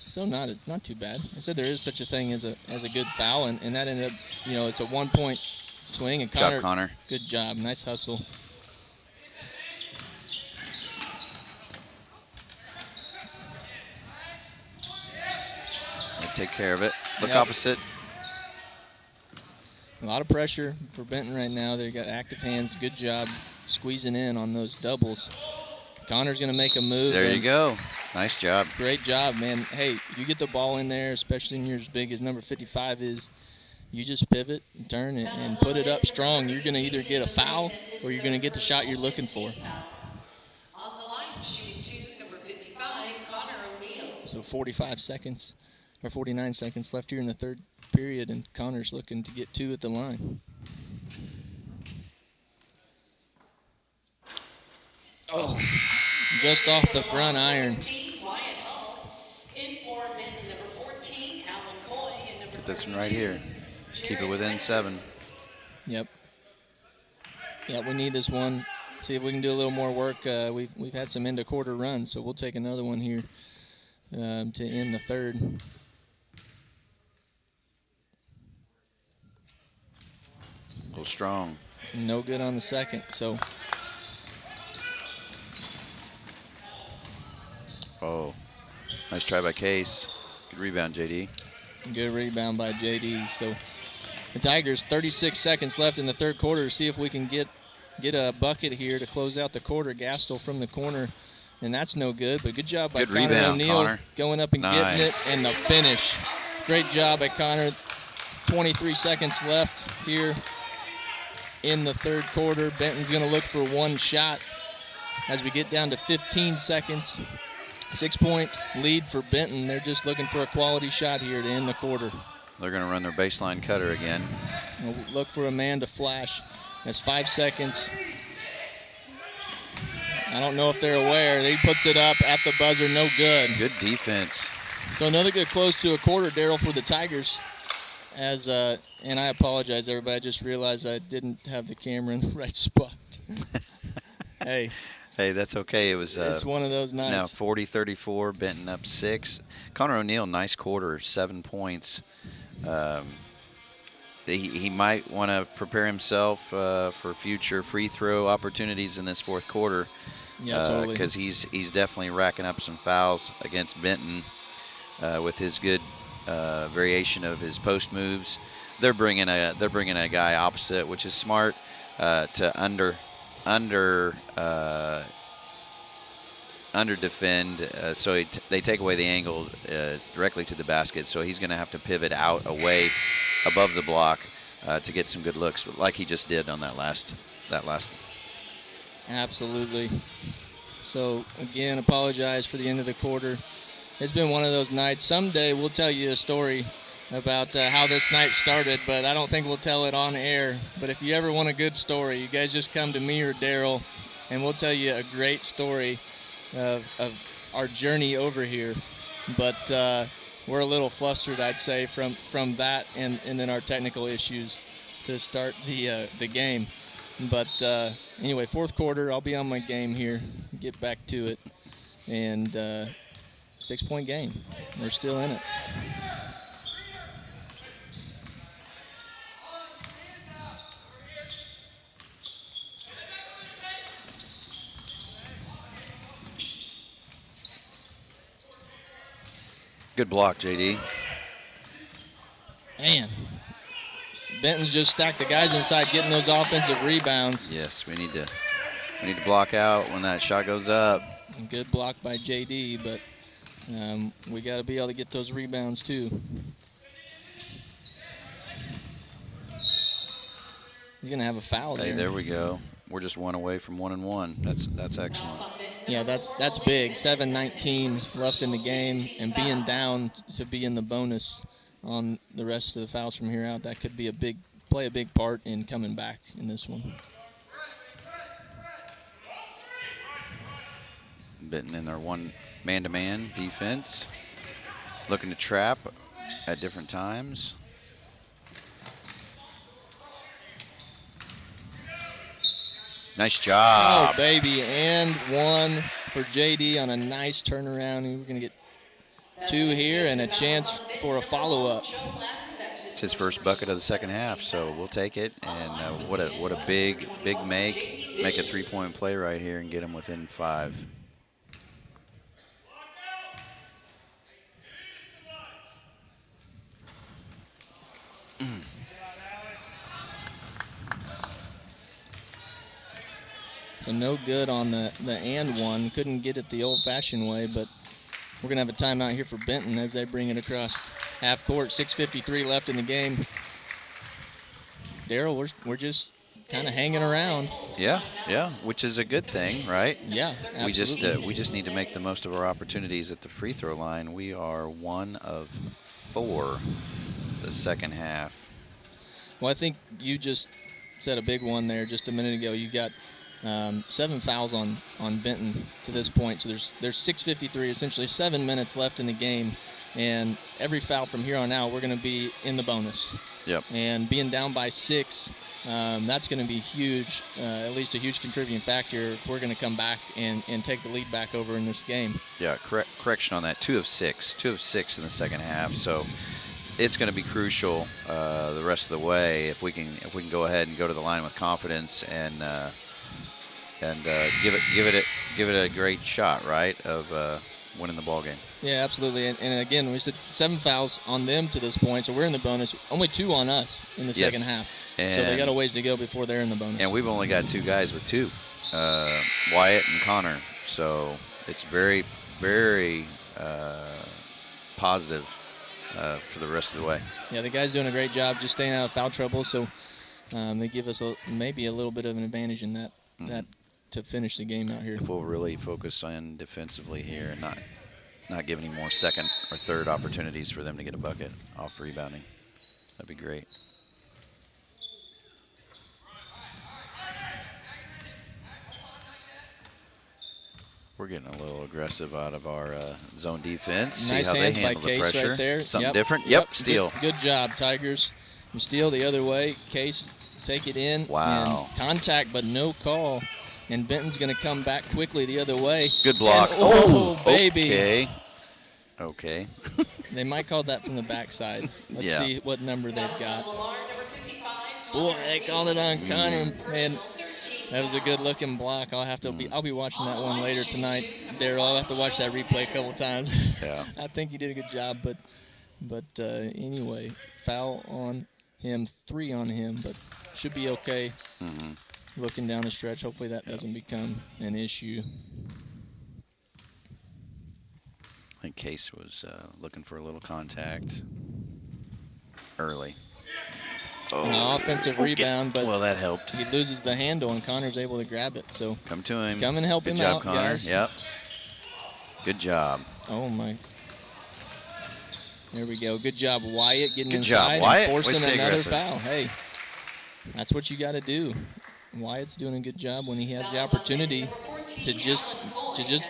So not too bad. I said there is such a thing as a good foul, and that ended up, it's a 1-point swing. And Good job, Connor. Good job. Nice hustle. They take care of it. Look opposite. A lot of pressure for Benton right now. They got active hands. Good job squeezing in on those doubles. Connor's going to make a move. There you go. Nice job. Great job, man. Hey, you get the ball in there, especially when you're as big as number 55 is, you just pivot and turn it and put it up strong. You're going to either get a foul or you're going to get the shot you're looking for. On the line, shooting 2, number 55, Connor O'Neill. So 45 seconds or 49 seconds left here in the third period, and Connor's looking to get 2 at the line. Oh, just off the front iron. Get this one right here. Keep it within 7. Yep. Yeah, we need this one. See if we can do a little more work. We've had some end of quarter runs, so we'll take another one here to end the third. A little strong. No good on the second, so. Oh, nice try by Case. Good rebound, JD. Good rebound by JD. So the Tigers, 36 seconds left in the third quarter. See if we can get a bucket here to close out the quarter. Gastel from the corner, and that's no good. But good job by Connor O'Neill going up and getting it, and the finish. Great job by Connor. 23 seconds left here in the third quarter. Benton's going to look for one shot as we get down to 15 seconds. 6-point lead for Benton. They're just looking for a quality shot here to end the quarter. They're going to run their baseline cutter again. We'll look for a man to flash. That's 5 seconds. I don't know if they're aware. He puts it up at the buzzer. No good. Good defense. So another good close to a quarter, Daryl, for the Tigers. And I apologize, everybody. I just realized I didn't have the camera in the right spot. Hey. Hey, that's okay. It's one of those nights. Now 40-34, Benton up 6. Connor O'Neill, nice quarter, 7 points. He might want to prepare himself for future free throw opportunities in this fourth quarter. Yeah, totally. Because he's definitely racking up some fouls against Benton with his good variation of his post moves. They're bringing a guy opposite, which is smart, to under defend, so they take away the angle directly to the basket. So he's going to have to pivot out away above the block to get some good looks, like he just did on that last. Absolutely. So again, apologize for the end of the quarter. It's been one of those nights. Someday we'll tell you a story about how this night started, but I don't think we'll tell it on air. But if you ever want a good story, you guys just come to me or Daryl, and we'll tell you a great story of our journey over here. But we're a little flustered, I'd say, from that and then our technical issues to start the game. But anyway, fourth quarter, I'll be on my game here, get back to it, and 6-point game. We're still in it. Good block, JD. Man, Benton's just stacked the guys inside, getting those offensive rebounds. Yes, we need to block out when that shot goes up. Good block by JD, but we got to be able to get those rebounds too. You're gonna have a foul there. Hey, there we go. We're just 1 away from 1 and 1. That's excellent. Yeah, that's big. 7:19 left in the game, and being down to be in the bonus on the rest of the fouls from here out, that could be play a big part in coming back in this one. Benton in their one man-to-man defense, looking to trap at different times. Nice job. Oh, baby, and one for JD on a nice turnaround. We're going to get 2 here and a chance for a follow-up. It's his first bucket of the second half, so we'll take it. And what a big make a three-point play right here and get him within 5. So no good on the and one. Couldn't get it the old-fashioned way, but we're going to have a timeout here for Benton as they bring it across half court. 6:53 left in the game. Daryl, we're just kind of hanging around. Yeah, which is a good thing, right? Yeah, absolutely. We just need to make the most of our opportunities at the free throw line. We are 1 of 4 the second half. Well, I think you just said a big one there just a minute ago. You got 7 fouls on Benton to this point. So there's 6:53, essentially 7 minutes left in the game. And every foul from here on out, we're going to be in the bonus. Yep. And being down by 6, that's going to be huge, at least a huge contributing factor if we're going to come back and take the lead back over in this game. Yeah, correction on that. 2 of 6 in the second half. So it's going to be crucial the rest of the way if we can go ahead and go to the line with confidence and give it a great shot, right, of winning the ball game. Yeah, absolutely. And again, we said 7 fouls on them to this point, so we're in the bonus. Only 2 on us in the second half. And so they got a ways to go before they're in the bonus. And we've only got 2 guys with 2, Wyatt and Connor. So it's very, very positive for the rest of the way. Yeah, the guys doing a great job just staying out of foul trouble. So they give us maybe a little bit of an advantage in that to finish the game out here. If we'll really focus on defensively here and not give any more second or third opportunities for them to get a bucket off rebounding, that'd be great. We're getting a little aggressive out of our zone defense. Nice See how hands they by handle the Case pressure. right there. Something different. Yep, steal. Good job, Tigers. And steal the other way. Case take it in. Wow. And contact, but no call. And Benton's going to come back quickly the other way. Good block. And, baby. Okay. They might call that from the backside. Let's see what number they've got. Boy, they called it on Connor. And that was a good-looking block. I'll be watching that one later tonight. Daryl, I'll have to watch that replay a couple times. Yeah. I think he did a good job, but anyway, foul on him, 3 on him, but should be okay. Looking down the stretch, hopefully that doesn't become an issue. I think Case was looking for a little contact early. An offensive rebound, but well, that helped. He loses the handle, and Connor's able to grab it. So come to him. Come and help him out, Connor. guys. Yep. Good job. Oh my. There we go. Good job, Wyatt, getting Good inside job, Wyatt. and forcing another aggressive. foul. Hey, that's what you got to do. Wyatt's doing a good job when he has the opportunity to just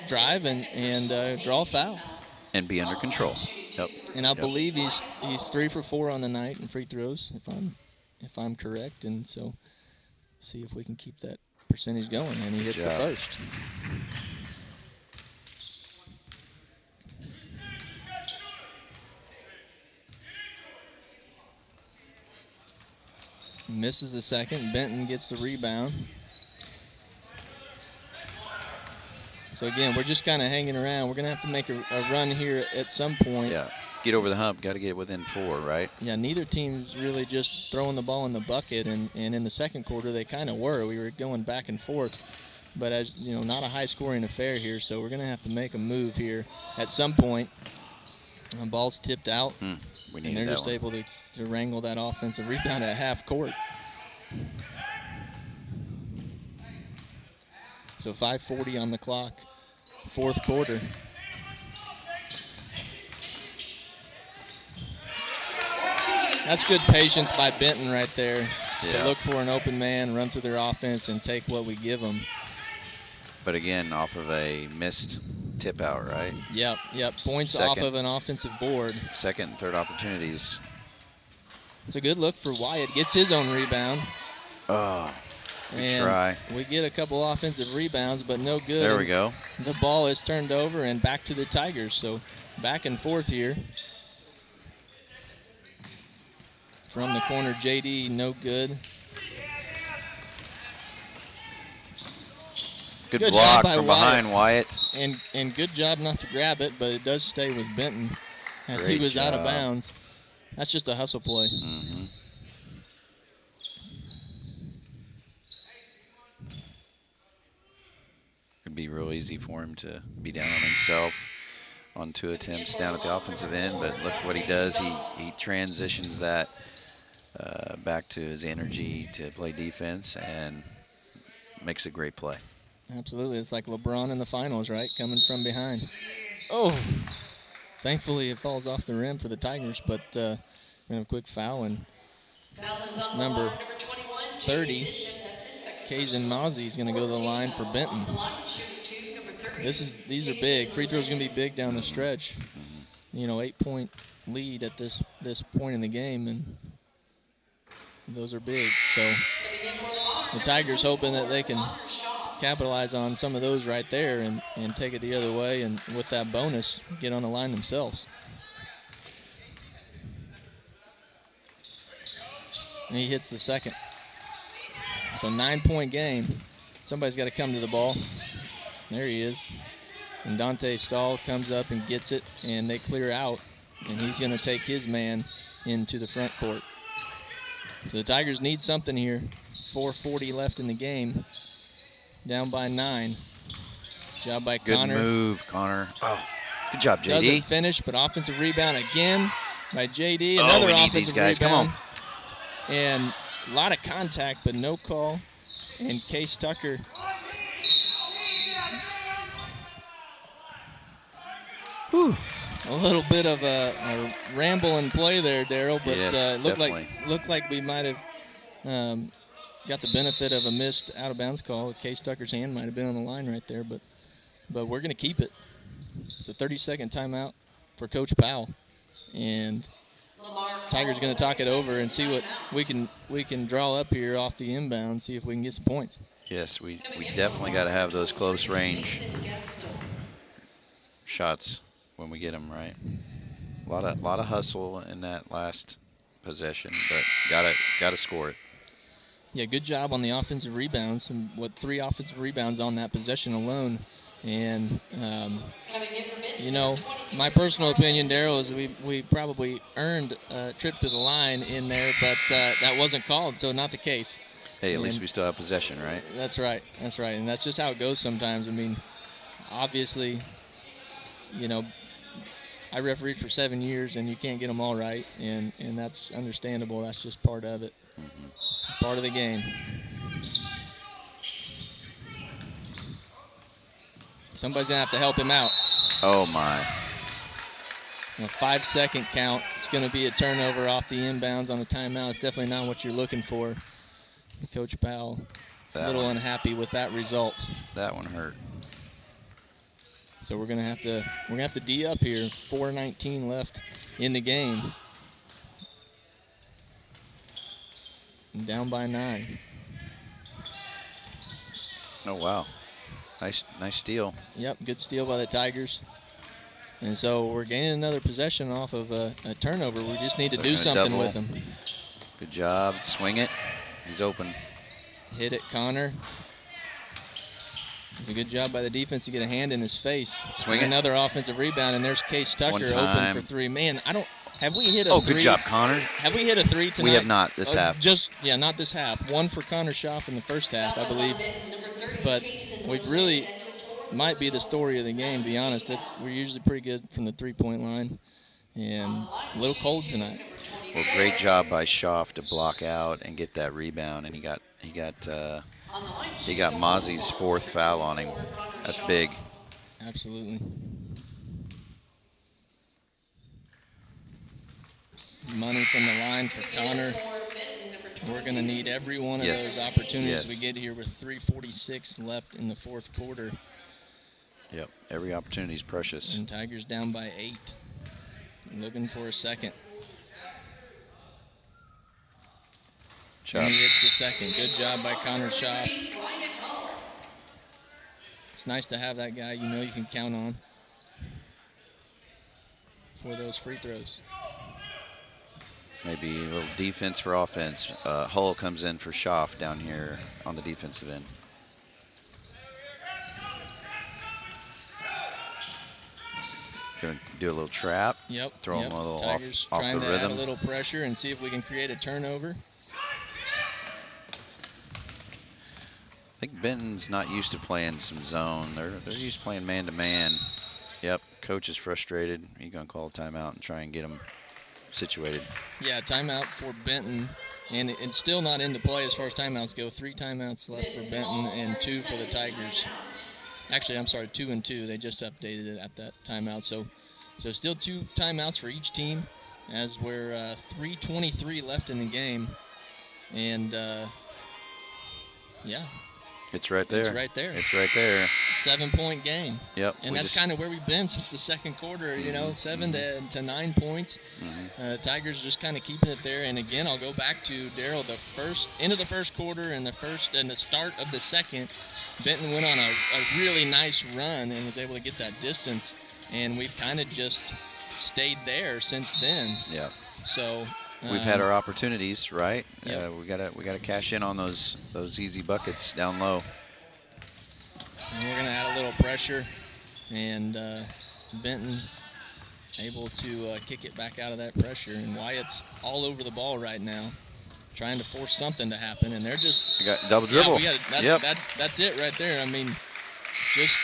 drive and draw a foul. And be under control. Yep. And I believe he's 3 for 4 on the night in free throws, if I'm correct. And so see if we can keep that percentage going. And he hits the first. Misses the second. Benton gets the rebound. So again, we're just kind of hanging around. We're gonna have to make a run here at some point. Yeah, get over the hump. Got to get within 4, right? Yeah, neither team's really just throwing the ball in the bucket, and in the second quarter they kind of were. We were going back and forth, but as you know, not a high-scoring affair here. So we're gonna have to make a move here at some point. The ball's tipped out, We and needed they're that just one. able to wrangle that offensive rebound at half court. So 5:40 on the clock, fourth quarter. That's good patience by Benton right there to look for an open man, run through their offense, and take what we give them. But again, off of a missed tip out, right? Yep. Points off of an offensive board. Second and third opportunities. It's a good look for Wyatt. Gets his own rebound. Oh. And try. we get a couple offensive rebounds, but no good. There we go. The ball is turned over and back to the Tigers. So back and forth here. From the corner, JD, no good. Good block from behind Wyatt. And good job not to grab it, but it does stay with Benton as he was out of bounds. That's just a hustle play. Mm-hmm. It'd be real easy for him to be down on himself on 2 attempts down at the offensive end, but look what he does. He transitions that back to his energy to play defense and makes a great play. Absolutely. It's like LeBron in the finals, right? Coming from behind. Oh! Thankfully, it falls off the rim for the Tigers, but we have a quick foul, and this number 30, Kaysen Mozzie, is going to go to the line for Benton. These are big. Free throws going to be big down the stretch. You know, 8-point lead at this point in the game, and those are big. So the Tigers hoping that they can capitalize on some of those right there and take it the other way, and with that bonus, get on the line themselves. And he hits the second. So 9-point game. Somebody's got to come to the ball. There he is. And Dante Stahl comes up and gets it, and they clear out, and he's going to take his man into the front court. So the Tigers need something here. 4:40 left in the game. Down by 9. Job by Connor. Good move, Connor. Oh, good job, JD. Doesn't finish, but offensive rebound again by JD. Another offensive rebound. Come on. And a lot of contact, but no call. And Case Tucker. Whew. A little bit of a ramble and play there, Daryl, but yes, looked like we might have got the benefit of a missed out-of-bounds call. Case Tucker's hand might have been on the line right there, but we're going to keep it. It's a 30-second timeout for Coach Powell, and Tigers going to talk it over and see what we can draw up here off the inbound, see if we can get some points. Yes, we definitely got to have those close range shots when we get them right. A lot of hustle in that last possession, but gotta score it. Yeah, good job on the offensive rebounds. 3 offensive rebounds on that possession alone. And, you know, my personal opinion, Daryl, is we probably earned a trip to the line in there, but that wasn't called, so not the case. Hey, at least we still have possession, right? That's right. And that's just how it goes sometimes. I mean, obviously, you know, I refereed for 7 years, and you can't get them all right, and that's understandable. That's just part of it. Part of the game. Somebody's going to have to help him out. Oh, my. A 5-second count. It's going to be a turnover off the inbounds on the timeout. It's definitely not what you're looking for. Coach Powell a little unhappy with that result. That one hurt. So we're going to have to D up here. 4:19 left in the game. And down by 9. Oh, wow. Nice steal. Yep, good steal by the Tigers. And so we're gaining another possession off of a turnover. We just need to do something with them. Good job. Swing it. He's open. Hit it, Connor. It's a good job by the defense to get a hand in his face. Swing it. Another offensive rebound, and there's Case Tucker open for 3. Man, have we hit a 3? Oh, good job, Connor. Have we hit a 3 tonight? We have not this half. Not this half. 1 for Connor Schaff in the first half, I believe. But we really might be the story of the game, to be honest. We're usually pretty good from the 3-point line, and a little cold tonight. Well, great job by Schaff to block out and get that rebound, and he got Mozzie's 4th foul on him. That's big. Absolutely. Money from the line for Connor. We're going to need every one of those opportunities we get here with 3:46 left in the 4th quarter. Yep, every opportunity is precious. And Tigers down by 8. Looking for a second. job. And he hits the second. Good job by Connor Schaff. It's nice to have that guy you know you can count on for those free throws. Maybe a little defense for offense. Hull comes in for Schaff down here on the defensive end. Going to do a little trap. Yep. Throw him a little Tigers off trying the to rhythm. add a little pressure and see if we can create a turnover. I think Benton's not used to playing some zone. They're used to playing man-to-man. Yep, coach is frustrated. He's going to call a timeout and try and get them situated. Yeah, timeout for Benton. And it's still not into play as far as timeouts go. 3 timeouts left for Benton and 2 for the Tigers. Actually, I'm sorry, 2 and 2. They just updated it at that timeout. So still 2 timeouts for each team as we're 3:23 left in the game. And, yeah. It's right there. It's right there. It's right there. 7-point game. Yep. And that's kind of where we've been since the second quarter, you know, 7 to 9 points. Tigers just kind of keeping it there. And again, I'll go back to Darryl, end of the first quarter and the start of the second. Benton went on a really nice run and was able to get that distance. And we've kind of just stayed there since then. Yeah. So we've had our opportunities, right? Yep. We gotta cash in on those easy buckets down low. And we're gonna add a little pressure, and Benton able to kick it back out of that pressure. And Wyatt's all over the ball right now, trying to force something to happen, and they're just got double dribble. That's it right there. I mean, just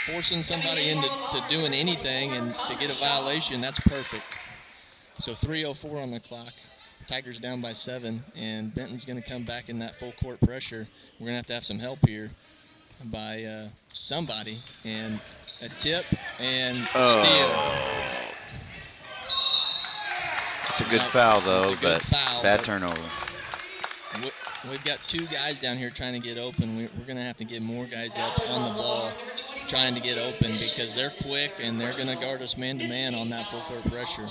forcing somebody into doing anything and to get a violation. That's perfect. So 3:04 on the clock. Tigers down by 7, and Benton's going to come back in that full court pressure. We're going to have some help here by somebody, and a tip and steal. It's a good foul, though, but bad turnover. We've got 2 guys down here trying to get open. We're going to have to get more guys up on the ball trying to get open because they're quick and they're going to guard us man-to-man on that full court pressure.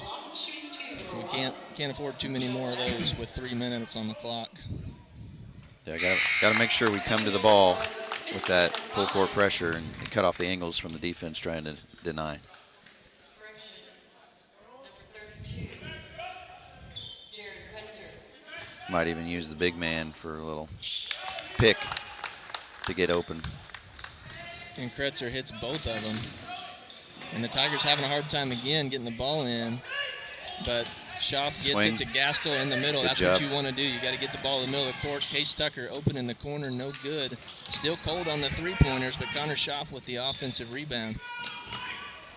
We can't afford too many more of those with 3 minutes on the clock. Yeah, got to make sure we come to the ball with that full court pressure and cut off the angles from the defense trying to deny. Might even use the big man for a little pick to get open. And Kretzer hits both of them. And the Tigers having a hard time again getting the ball in. But Schaff gets it to Gastel in the middle. That's what you want to do. You got to get the ball in the middle of the court. Case Tucker open in the corner, no good. Still cold on the 3-pointers, but Connor Schaff with the offensive rebound.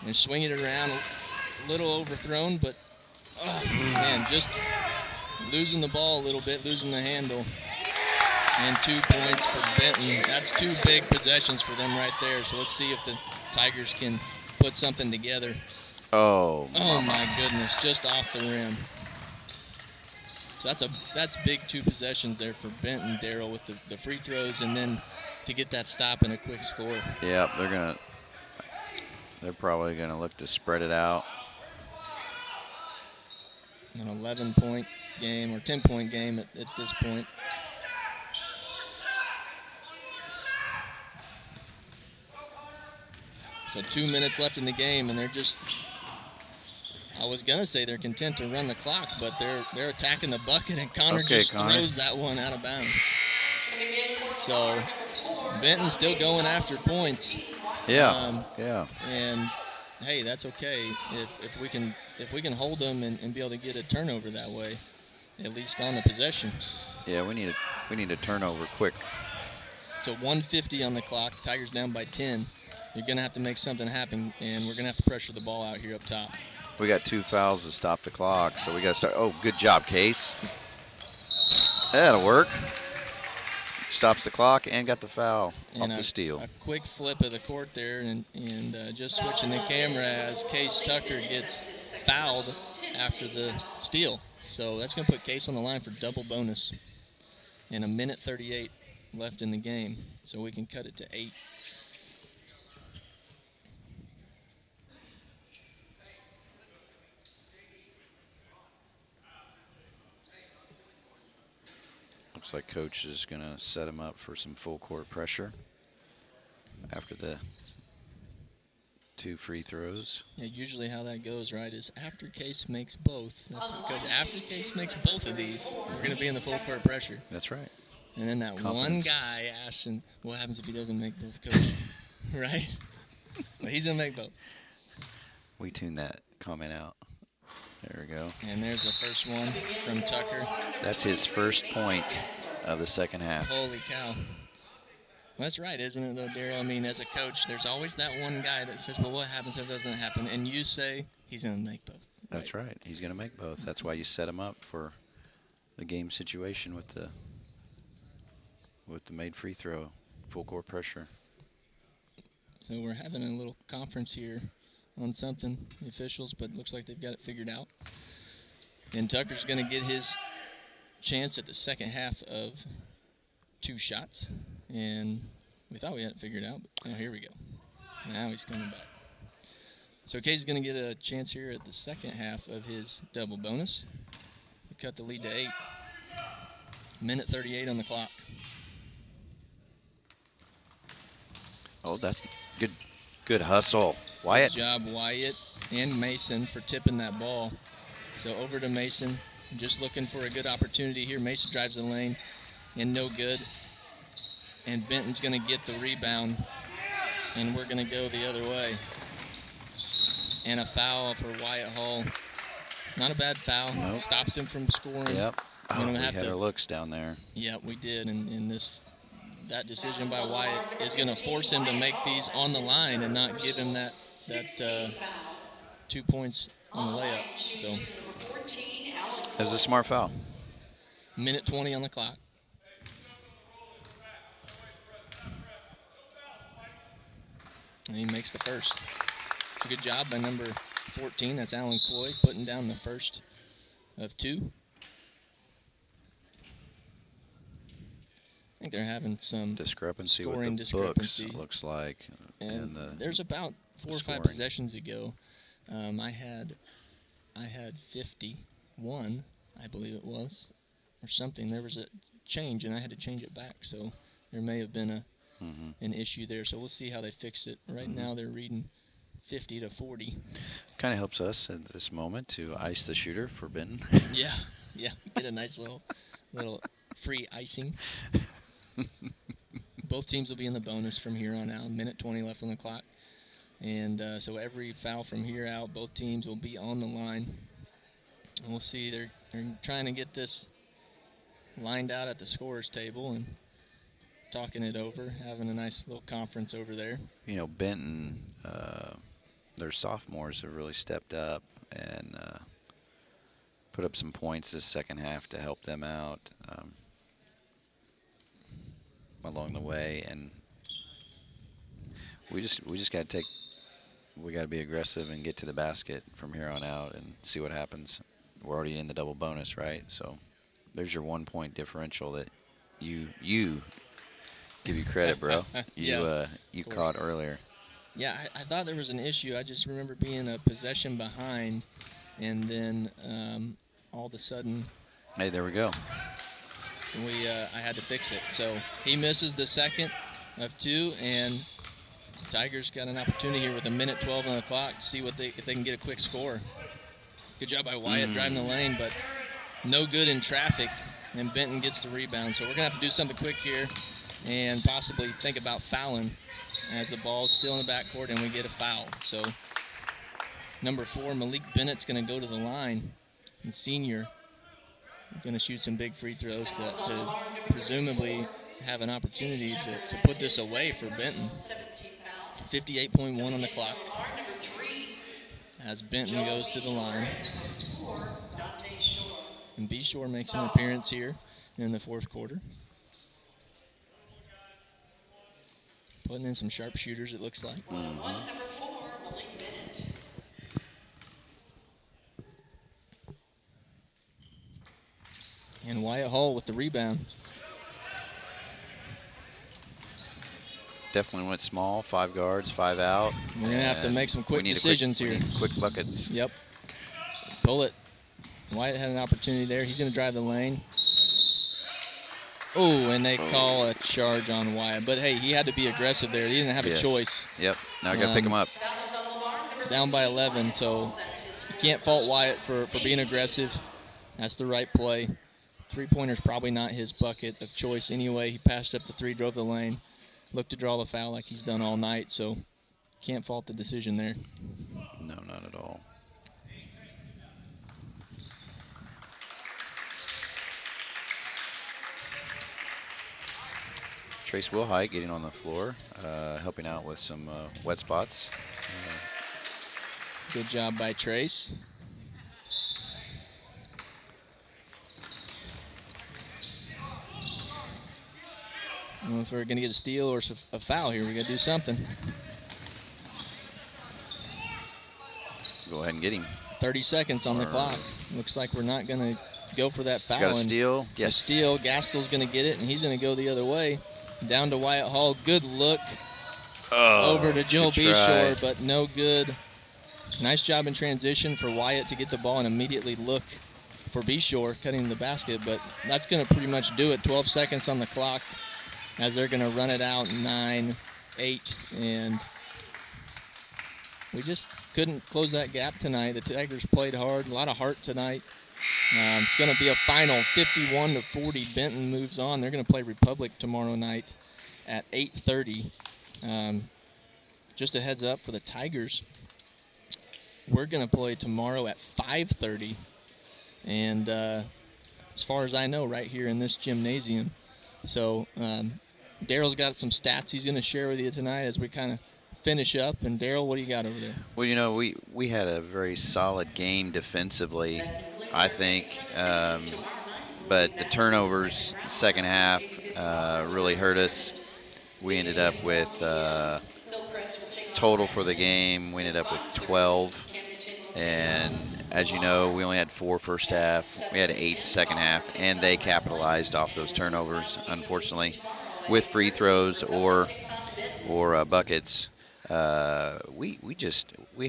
And swinging it around, a little overthrown, but, man, just losing the ball a little bit, losing the handle. And 2 points for Benton. That's 2 big possessions for them right there. So let's see if the Tigers can put something together. Oh my goodness, just off the rim. So that's big 2 possessions there for Benton, Darryl, with the free throws and then to get that stop and a quick score. Yeah, they're probably gonna look to spread it out. An 11-point game or 10-point game at this point. So 2 minutes left in the game, and they're just, I was going to say they're content to run the clock, but they're attacking the bucket, and Connor throws that one out of bounds. So Benton still going after points. Yeah, And hey, that's okay if we can hold them and be able to get a turnover that way, at least on the possession. Yeah, we need a turnover quick. So 1:50 on the clock. Tigers down by 10. You're going to have to make something happen, and we're going to have to pressure the ball out here up top. We got 2 fouls to stop the clock, so we got to start. Oh, good job, Case. That'll work. Stops the clock and got the foul off the steal. A quick flip of the court there, and just switching the camera as Case Tucker gets fouled after the steal. So that's going to put Case on the line for double bonus. And 1:38 left in the game, so we can cut it to 8. Looks like Coach is going to set him up for some full court pressure after the 2 free throws. Yeah, usually how that goes, right, is after Case makes both. That's what Coach, after Case makes both of these, we're going to be in the full court pressure. That's right. And then that Confidence. one guy asks him, what happens if he doesn't make both, Coach? Right? But he's going to make both. We tuned that comment out. There we go. And there's the first one from Tucker. That's his first point of the second half. Holy cow. That's right, isn't it, though, Daryl? I mean, as a coach, there's always that one guy that says, well, what happens if it doesn't happen? And you say he's going to make both. That's right. He's going to make both. That's why you set him up for the game situation with the made free throw, full court pressure. So we're having a little conference here on something, the officials, but looks like they've got it figured out. And Tucker's going to get his chance at the second half of 2 shots. And we thought we had it figured out, but now here we go. Now he's coming back. So Casey's going to get a chance here at the second half of his double bonus. We cut the lead to 8. Minute 38 on the clock. Oh, that's good hustle. Wyatt. Good job, Wyatt and Mason, for tipping that ball. So over to Mason, just looking for a good opportunity here. Mason drives the lane, and no good. And Benton's going to get the rebound, and we're going to go the other way. And a foul for Wyatt Hall. Not a bad foul. Nope. Stops him from scoring. Yep. We're We gonna have had to, our looks down there. Yeah, we did. And that decision by Wyatt is going to force him to make these on the line and not give him that 2 points on the layup. So It was a smart foul. minute 20 on the clock. And he makes the first. It's a good job by number 14. That's Alan Coy, putting down the first of 2. I think they're having some discrepancy scoring with the discrepancy. books, it looks like. And there's about 4 or 5 scoring. possessions ago. I had 51, I believe it was, or something. There was a change, and I had to change it back. So there may have been an issue there. So we'll see how they fix it. Right now they're reading 50 to 40. Kind of helps us at this moment to ice the shooter for Benton. Yeah, get a nice little free icing. Both teams will be in the bonus from here on out. Minute 20 left on the clock. And so every foul from here out, both teams will be on the line. And we'll see. They're trying to get this lined out at the scorer's table and talking it over, having a nice little conference over there. You know, Benton, their sophomores have really stepped up and put up some points this second half to help them out along the way, and we just got to be aggressive and get to the basket from here on out and see what happens. We're already in the double bonus, right? So there's your 1 point differential that you give you credit, bro. You caught earlier. Yeah, I thought there was an issue. I just remember being a possession behind, and then all of a sudden, Hey, there we go. I had to fix it. So he misses the second of 2, and Tigers got an opportunity here with a minute 12 on the clock to see if they can get a quick score. Good job by Wyatt driving the lane, but no good in traffic, and Benton gets the rebound. So we're going to have to do something quick here and possibly think about fouling as the ball's still in the backcourt and we get a foul. So number 4, Malik Bennett's going to go to the line, and senior going to shoot some big free throws to presumably have an opportunity to put this away for Benton. 58.1 on the clock as Benton goes to the line. And B. Shore makes an appearance here in the fourth quarter. Putting in some sharpshooters, it looks like. Number 4, Malik Bennett. And Wyatt Hall with the rebound. Definitely went small, 5 guards, 5 out. We're going to have to make some quick decisions here. We need quick buckets. Yep. Pull it. Wyatt had an opportunity there. He's going to drive the lane. Oh, and they call a charge on Wyatt. But, hey, he had to be aggressive there. He didn't have a choice. Yep. Now I got to pick him up. Down by 11, so you can't fault Wyatt for being aggressive. That's the right play. Three-pointer's probably not his bucket of choice anyway. He passed up the three, drove the lane, looked to draw the foul like he's done all night, so can't fault the decision there. No, not at all. Trace Wilhite getting on the floor, helping out with some wet spots. Good job by Trace. Well, if we're going to get a steal or a foul here, we got to do something. Go ahead and get him. 30 seconds on the clock. Looks like we're not going to go for that foul. Got a steal. Yes. A steal. Gastel's going to get it, and he's going to go the other way. Down to Wyatt Hall. Good look over to Joe Beshore, but no good. Nice job in transition for Wyatt to get the ball and immediately look for Beshore cutting the basket, but that's going to pretty much do it. 12 seconds on the clock as they're going to run it out 9, 8, and we just couldn't close that gap tonight. The Tigers played hard, a lot of heart tonight. It's going to be a final 51-40. Benton moves on. They're going to play Republic tomorrow night at 8:30. Just a heads up for the Tigers. We're going to play tomorrow at 5:30. And as far as I know, right here in this gymnasium. So Daryl's got some stats he's going to share with you tonight as we kind of finish up. And Daryl, what do you got over there? Well, you know, we had a very solid game defensively, I think. But the turnovers second half really hurt us. We ended up with total for the game, we ended up with 12. And as you know, we only had 4 first half. We had 8 second half, and they capitalized off those turnovers, unfortunately, with free throws or buckets. We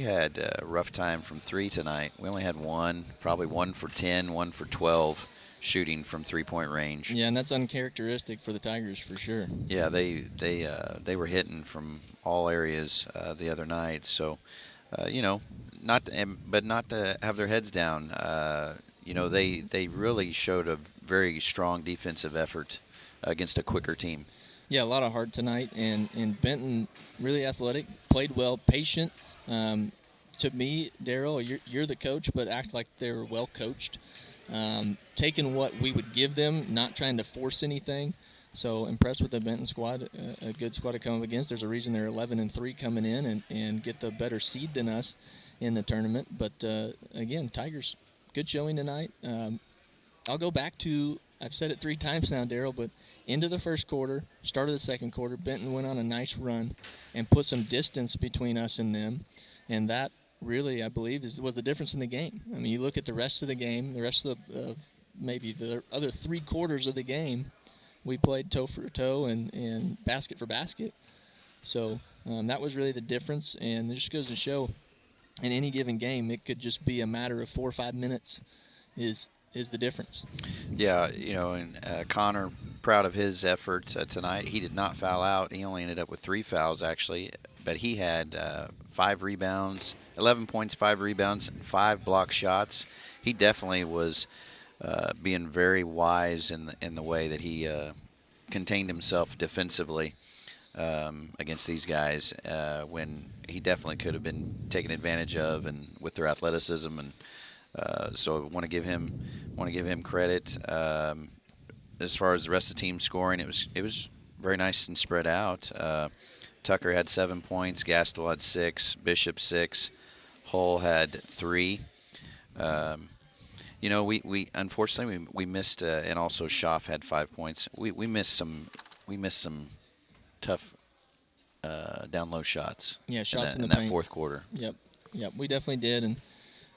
had a rough time from 3 tonight. We only had 1, probably 1 for 10, 1 for 12 shooting from 3-point range. Yeah, and that's uncharacteristic for the Tigers for sure. Yeah, they were hitting from all areas the other night. So, you know, not to have their heads down. You know, they really showed a very strong defensive effort against a quicker team. Yeah, a lot of heart tonight, and Benton really athletic, played well, patient. To me, Daryl, you're the coach, but act like they're well coached. Taking what we would give them, not trying to force anything. So impressed with the Benton squad, a good squad to come up against. There's a reason they're 11-3 coming in and get the better seed than us in the tournament. But again, Tigers, good showing tonight. I'll go back to, I've said it 3 times now, Daryl, but into the first quarter, start of the second quarter, Benton went on a nice run and put some distance between us and them. And that really, I believe, was the difference in the game. I mean, you look at the rest of the game, the rest of maybe the other 3 quarters of the game, we played toe for toe and basket for basket. So that was really the difference. And it just goes to show in any given game, it could just be a matter of 4 or 5 minutes is the difference. Yeah, you know, and Connor, proud of his efforts tonight. He did not foul out. He only ended up with 3 fouls, actually. But he had 5 rebounds, 11 points, 5 rebounds, 5 block shots. He definitely was being very wise in the way that he contained himself defensively against these guys when he definitely could have been taken advantage of and with their athleticism. And so I want to give him credit. As far as the rest of the team scoring, it was very nice and spread out. Tucker had 7 points, Gastel had 6, Bishop 6, Hull had 3. You know, we unfortunately we missed, and also Schaff had 5 points. We missed some tough down low shots. Yeah, shots in that the paint. Fourth quarter. Yep, we definitely did,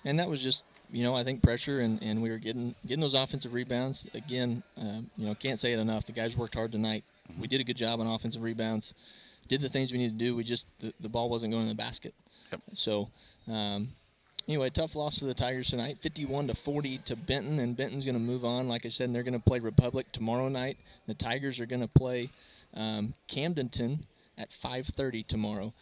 and that was just, you know, I think pressure, and we were getting those offensive rebounds. Again, you know, can't say it enough. The guys worked hard tonight. We did a good job on offensive rebounds. Did the things we needed to do. We just the ball wasn't going in the basket. Yep. So anyway, tough loss for the Tigers tonight, 51-40 to Benton, and Benton's going to move on. Like I said, they're going to play Republic tomorrow night. The Tigers are going to play Camdenton at 5:30 tomorrow.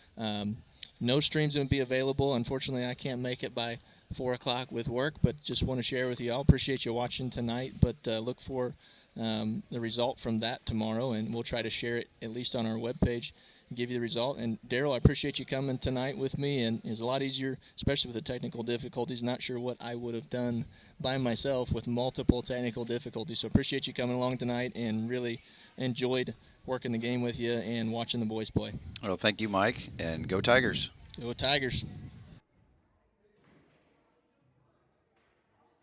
No stream's going to be available. Unfortunately, I can't make it by 4 o'clock with work, but just want to share with you all. Appreciate you watching tonight, but look for the result from that tomorrow, and we'll try to share it at least on our webpage and give you the result. And Daryl, I appreciate you coming tonight with me, and it's a lot easier, especially with the technical difficulties. Not sure what I would have done by myself with multiple technical difficulties. So appreciate you coming along tonight, and really enjoyed working the game with you and watching the boys play. Well, thank you, Mike, and go Tigers. Go Tigers.